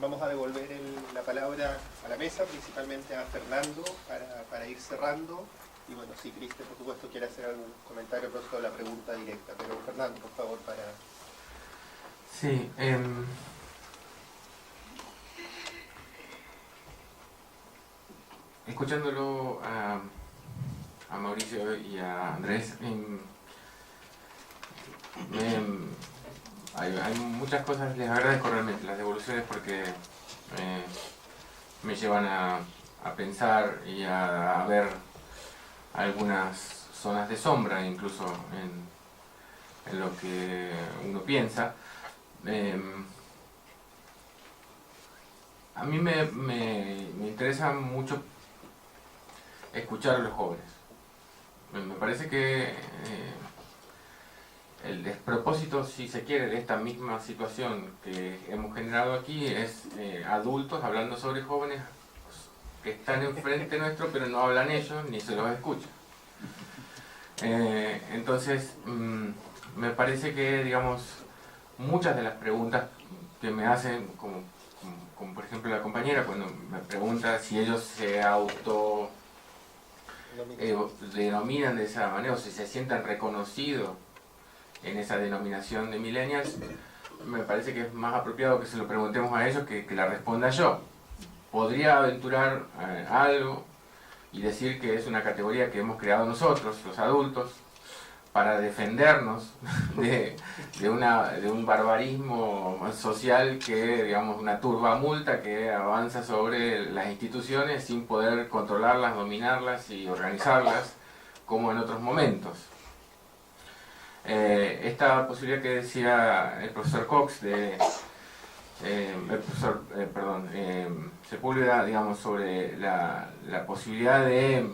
Vamos a devolver la palabra a la mesa, principalmente a Fernando, para ir cerrando. Y bueno, si Cristian, por supuesto, quiere hacer algún comentario respecto a la pregunta directa. Pero Fernando, por favor, para... Sí, escuchándolo a Mauricio y a Andrés, hay muchas cosas, les agradezco realmente las devoluciones porque me llevan a pensar y a ver algunas zonas de sombra incluso en lo que uno piensa. a mí me interesa mucho escuchar a los jóvenes. Me parece que el despropósito, si se quiere, de esta misma situación que hemos generado aquí es adultos hablando sobre jóvenes que están enfrente nuestro, pero no hablan ellos ni se los escucha. Entonces, me parece que, digamos, muchas de las preguntas que me hacen, como por ejemplo la compañera, cuando me pregunta si ellos se denominan de esa manera o si se sientan reconocidos en esa denominación de millennials, me parece que es más apropiado que se lo preguntemos a ellos que la responda yo. Podría aventurar algo y decir que es una categoría que hemos creado nosotros, los adultos, para defendernos de un barbarismo social que, digamos, una turbamulta que avanza sobre las instituciones sin poder controlarlas, dominarlas y organizarlas como en otros momentos. Esta posibilidad que decía el profesor Cox Sepúlveda, digamos, sobre la posibilidad de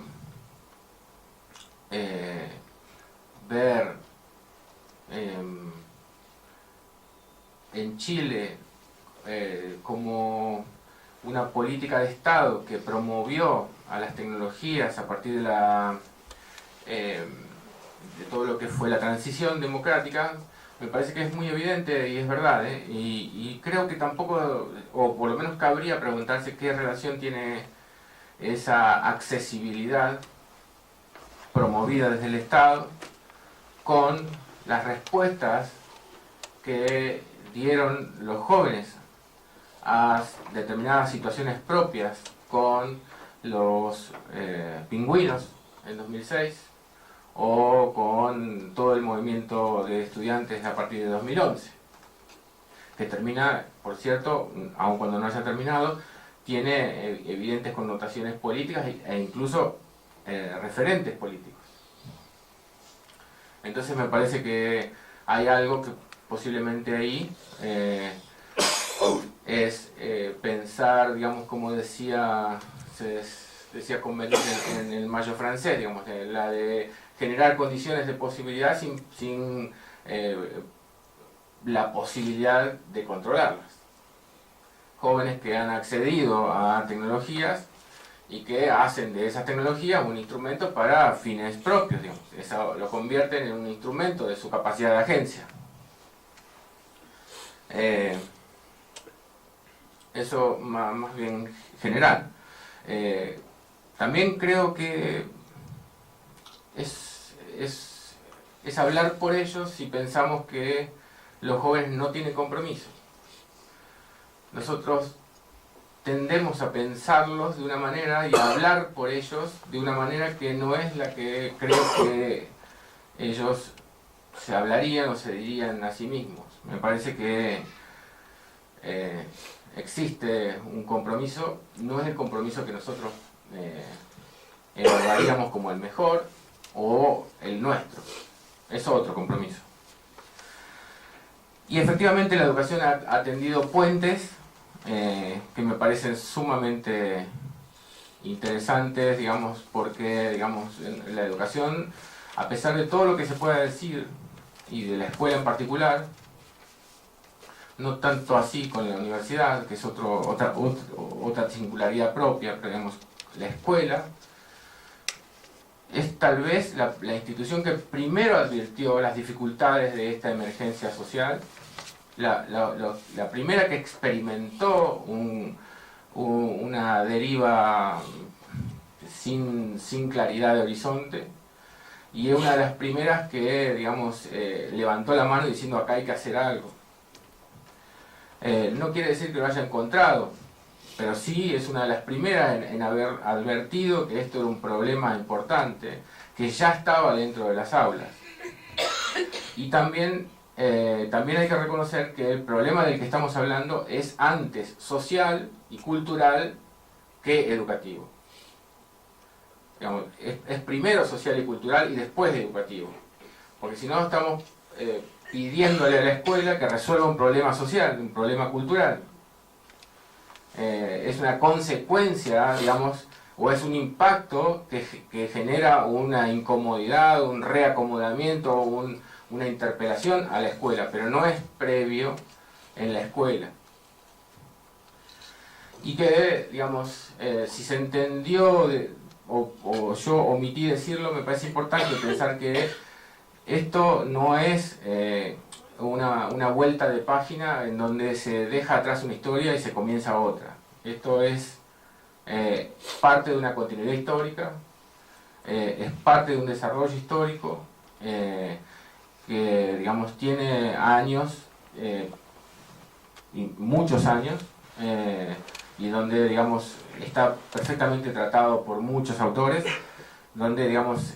ver en Chile como una política de Estado que promovió a las tecnologías a partir de todo lo que fue la transición democrática, me parece que es muy evidente y es verdad, y creo que tampoco, o por lo menos cabría preguntarse qué relación tiene esa accesibilidad promovida desde el Estado con las respuestas que dieron los jóvenes a determinadas situaciones propias con los pingüinos en 2006 o con todo el movimiento de estudiantes a partir de 2011, que termina, por cierto, aun cuando no haya terminado, tiene evidentes connotaciones políticas e incluso referentes políticos. Entonces me parece que hay algo que posiblemente ahí es pensar, digamos, como se decía convenir en el Mayo francés, digamos, la de generar condiciones de posibilidad sin la posibilidad de controlarlas. Jóvenes que han accedido a tecnologías y que hacen de esas tecnologías un instrumento para fines propios, digamos. Eso lo convierten en un instrumento de su capacidad de agencia. Eso más bien general. También creo que es hablar por ellos si pensamos que los jóvenes no tienen compromiso. Nosotros tendemos a pensarlos de una manera y a hablar por ellos de una manera que no es la que creo que ellos se hablarían o se dirían a sí mismos. Me parece que existe un compromiso, no es el compromiso que nosotros evaluaríamos como el mejor o el nuestro, es otro compromiso. Y efectivamente la educación ha tendido puentes que me parecen sumamente interesantes, digamos, porque, digamos, en la educación, a pesar de todo lo que se pueda decir, y de la escuela en particular, no tanto así con la universidad, que es otra singularidad propia, pero digamos, la escuela es tal vez la institución que primero advirtió las dificultades de esta emergencia social, la primera que experimentó una deriva sin claridad de horizonte, y es una de las primeras que, digamos, levantó la mano diciendo acá hay que hacer algo. No quiere decir que lo haya encontrado, pero sí es una de las primeras en haber advertido que esto era un problema importante, que ya estaba dentro de las aulas. Y también hay que reconocer que el problema del que estamos hablando es antes social y cultural que educativo. Digamos, es primero social y cultural y después educativo. Porque si no estamos pidiéndole a la escuela que resuelva un problema social, un problema cultural. es una consecuencia, digamos, o es un impacto que genera una incomodidad, un reacomodamiento, una interpelación a la escuela, pero no es previo en la escuela. Y que, digamos, si se entendió o yo omití decirlo, me parece importante pensar que esto no es una vuelta de página en donde se deja atrás una historia y se comienza otra. Esto es parte de una continuidad histórica, es parte de un desarrollo histórico que, digamos, tiene años, y muchos años, y donde, digamos, está perfectamente tratado por muchos autores, donde, digamos,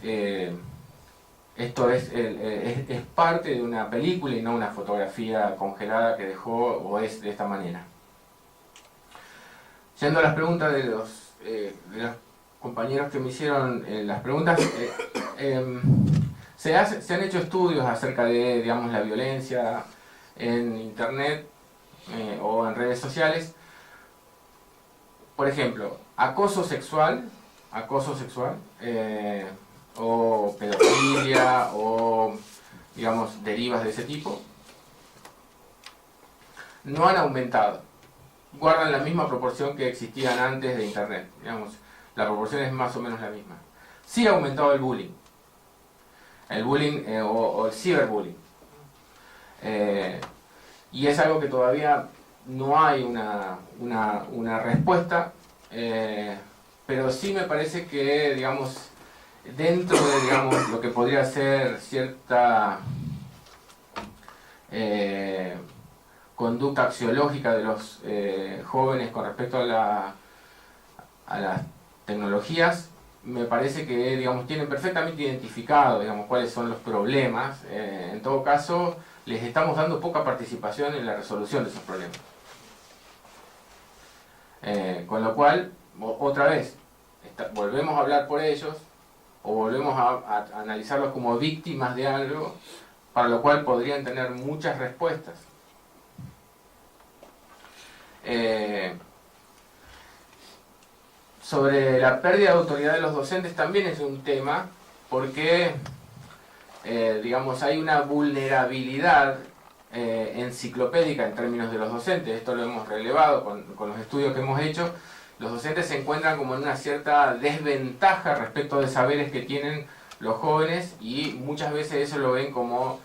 esto es parte de una película y no una fotografía congelada que dejó o es de esta manera. Yendo a las preguntas de los compañeros que me hicieron las preguntas, se han hecho estudios acerca de, digamos, la violencia en internet o en redes sociales. Por ejemplo, acoso sexual o pedofilia o, digamos, derivas de ese tipo, no han aumentado. Guardan la misma proporción que existían antes de internet, digamos, la proporción es más o menos la misma. Sí ha aumentado el bullying o el ciberbullying, y es algo que todavía no hay una respuesta, pero sí me parece que, digamos, dentro de, digamos, lo que podría ser cierta conducta axiológica de los jóvenes con respecto a las tecnologías, me parece que, digamos, tienen perfectamente identificado, digamos, cuáles son los problemas. En todo caso, les estamos dando poca participación en la resolución de esos problemas. Con lo cual, otra vez, volvemos a hablar por ellos, o volvemos a analizarlos como víctimas de algo, para lo cual podrían tener muchas respuestas. Sobre la pérdida de autoridad de los docentes también es un tema, porque digamos, hay una vulnerabilidad enciclopédica en términos de los docentes. Esto lo hemos relevado con los estudios que hemos hecho. Los docentes se encuentran como en una cierta desventaja respecto de saberes que tienen los jóvenes, y muchas veces eso lo ven como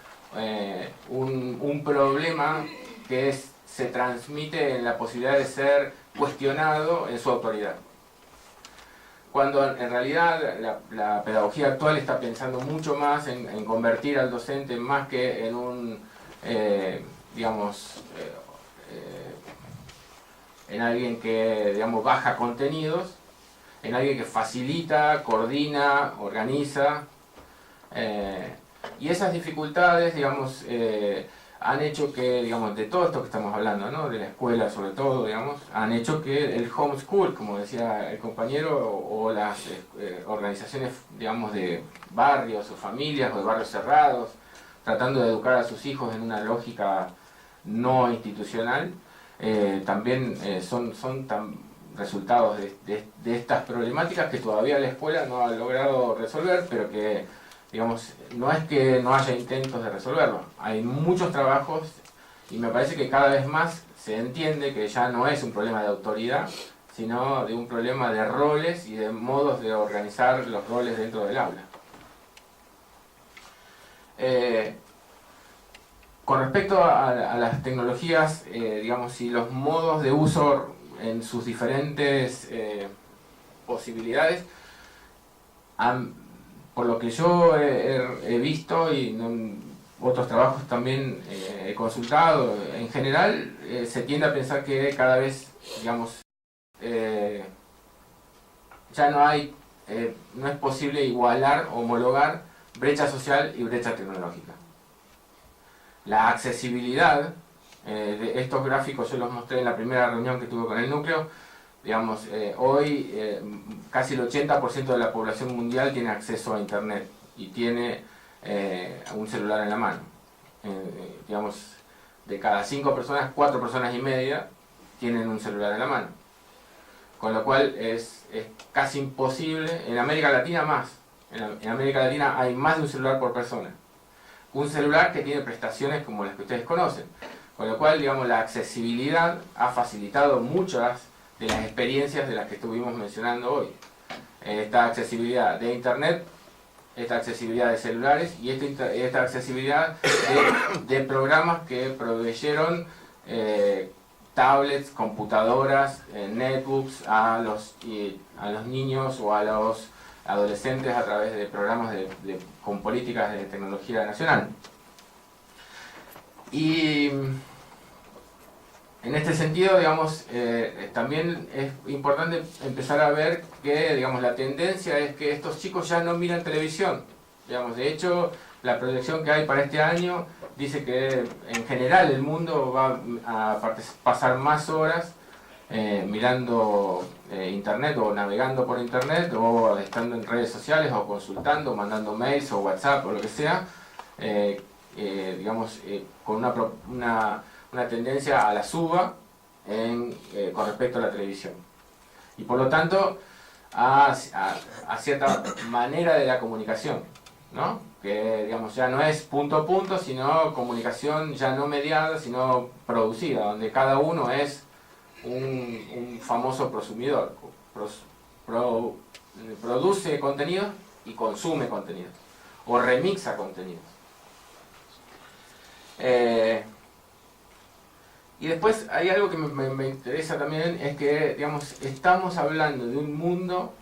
un problema que se transmite en la posibilidad de ser cuestionado en su autoridad. Cuando en realidad la pedagogía actual está pensando mucho más en convertir al docente más que en un, digamos, en alguien que, digamos, baja contenidos, en alguien que facilita, coordina, organiza, y esas dificultades, digamos, han hecho que, digamos, de todo esto que estamos hablando, ¿no?, de la escuela sobre todo, digamos, han hecho que el homeschool, como decía el compañero, o las organizaciones, digamos, de barrios o familias o de barrios cerrados, tratando de educar a sus hijos en una lógica no institucional, también son resultados de estas problemáticas que todavía la escuela no ha logrado resolver, pero que, digamos, no es que no haya intentos de resolverlo. Hay muchos trabajos y me parece que cada vez más se entiende que ya no es un problema de autoridad, sino de un problema de roles y de modos de organizar los roles dentro del aula. Con respecto a las tecnologías, digamos, y los modos de uso en sus diferentes posibilidades, por lo que yo he visto y otros trabajos también he consultado, en general se tiende a pensar que cada vez, digamos, ya no es posible igualar, homologar brecha social y brecha tecnológica. La accesibilidad, de estos gráficos yo los mostré en la primera reunión que tuve con el núcleo. Digamos, hoy casi el 80% de la población mundial tiene acceso a internet y tiene un celular en la mano. Digamos, de cada 5 personas, 4 personas y media tienen un celular en la mano. con lo cual es casi imposible, en América Latina más, en América Latina hay más de un celular por persona. Un celular que tiene prestaciones como las que ustedes conocen, con lo cual, digamos, la accesibilidad ha facilitado muchas de las experiencias de las que estuvimos mencionando hoy. Esta accesibilidad de Internet, esta accesibilidad de celulares y esta accesibilidad de programas que proveyeron tablets, computadoras, netbooks a los niños o a los adolescentes a través de programas con políticas de tecnología nacional. Y en este sentido, digamos, también es importante empezar a ver que, digamos, la tendencia es que estos chicos ya no miran televisión. Digamos, de hecho, la proyección que hay para este año dice que en general el mundo va a pasar más horas mirando internet o navegando por internet o estando en redes sociales o consultando, mandando mails o WhatsApp o lo que sea, digamos, con una tendencia a la suba con respecto a la televisión. Y por lo tanto a cierta manera de la comunicación, ¿no? Que, digamos, ya no es punto a punto, sino comunicación ya no mediada, sino producida, donde cada uno es un famoso prosumidor, produce contenido y consume contenido, o remixa contenido. Y después hay algo que me interesa también, es que, digamos, estamos hablando de un mundo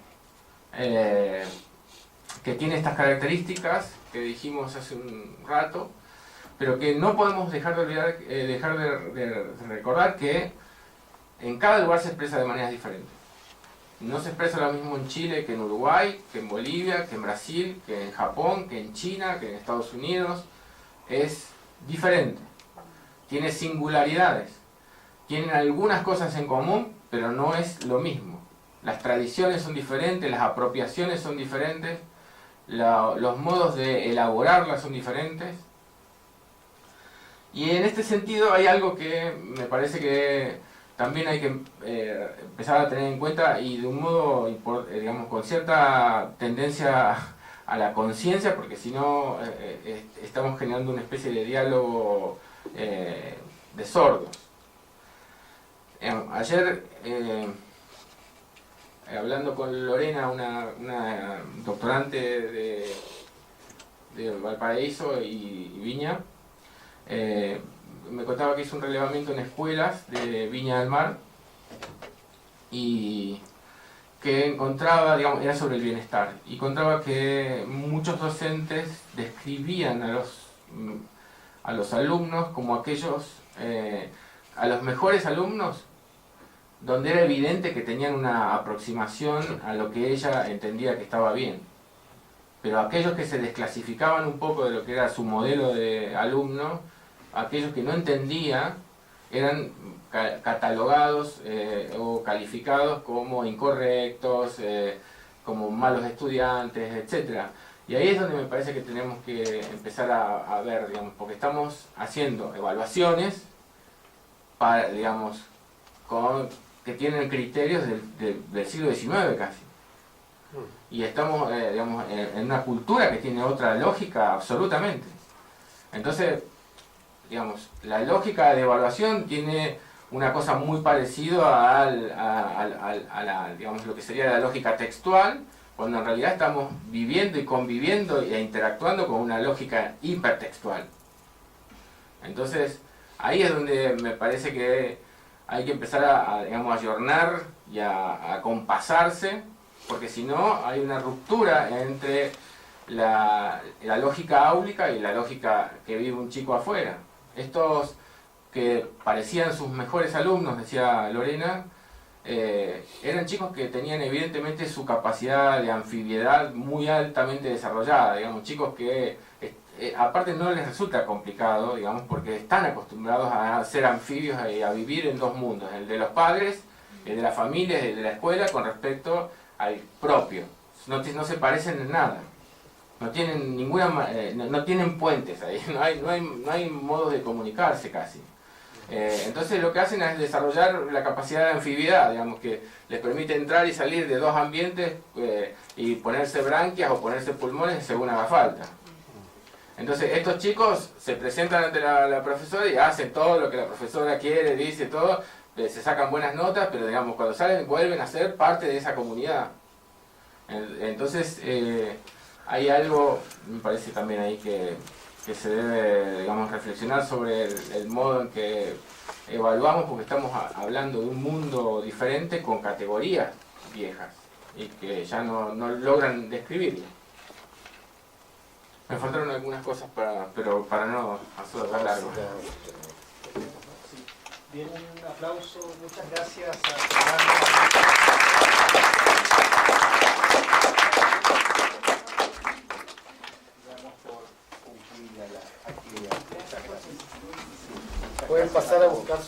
que tiene estas características que dijimos hace un rato, pero que no podemos dejar de recordar que en cada lugar se expresa de maneras diferentes. No se expresa lo mismo en Chile que en Uruguay, que en Bolivia, que en Brasil, que en Japón, que en China, que en Estados Unidos. Es diferente. Tiene singularidades. Tienen algunas cosas en común, pero no es lo mismo. Las tradiciones son diferentes, las apropiaciones son diferentes, los modos de elaborarlas son diferentes. Y en este sentido hay algo que me parece que también hay que empezar a tener en cuenta, y de un modo, digamos, con cierta tendencia a la conciencia, porque si no estamos generando una especie de diálogo de sordos. Ayer, hablando con Lorena, una doctorante de Valparaíso y Viña, me contaba que hizo un relevamiento en escuelas de Viña del Mar y que encontraba, digamos, era sobre el bienestar, y encontraba que muchos docentes describían a los alumnos como aquellos, a los mejores alumnos, donde era evidente que tenían una aproximación a lo que ella entendía que estaba bien. Pero aquellos que se desclasificaban un poco de lo que era su modelo de alumno, aquellos que no entendía, eran catalogados o calificados como incorrectos, como malos estudiantes, etc. Y ahí es donde me parece que tenemos que empezar a ver, digamos, porque estamos haciendo evaluaciones para, digamos, que tienen criterios del siglo XIX casi. Y estamos, digamos, en una cultura que tiene otra lógica absolutamente. Entonces, digamos, la lógica de evaluación tiene una cosa muy parecida a digamos, lo que sería la lógica textual, cuando en realidad estamos viviendo y conviviendo e interactuando con una lógica hipertextual. Entonces, ahí es donde me parece que hay que empezar digamos, a ayornar y a compasarse, porque si no hay una ruptura entre la lógica áulica y la lógica que vive un chico afuera. Estos que parecían sus mejores alumnos, decía Lorena, eran chicos que tenían evidentemente su capacidad de anfibiedad muy altamente desarrollada, digamos, chicos que aparte no les resulta complicado, digamos, porque están acostumbrados a ser anfibios y a vivir en dos mundos, el de los padres, el de la familia, el de la escuela, con respecto al propio. No se parecen en nada. No tienen no tienen puentes ahí, no hay modos de comunicarse casi. Entonces lo que hacen es desarrollar la capacidad de anfibiedad, digamos, que les permite entrar y salir de dos ambientes y ponerse branquias o ponerse pulmones según haga falta. Entonces estos chicos se presentan ante la profesora y hacen todo lo que la profesora quiere, dice todo, se sacan buenas notas, pero digamos cuando salen vuelven a ser parte de esa comunidad. Entonces hay algo, me parece también ahí que se debe, digamos, reflexionar sobre el modo en que evaluamos, porque estamos hablando de un mundo diferente con categorías viejas y que ya no logran describirlo. Me faltaron algunas cosas, pero para no hacer largo. Bien, un aplauso, muchas gracias Pueden pasar a buscar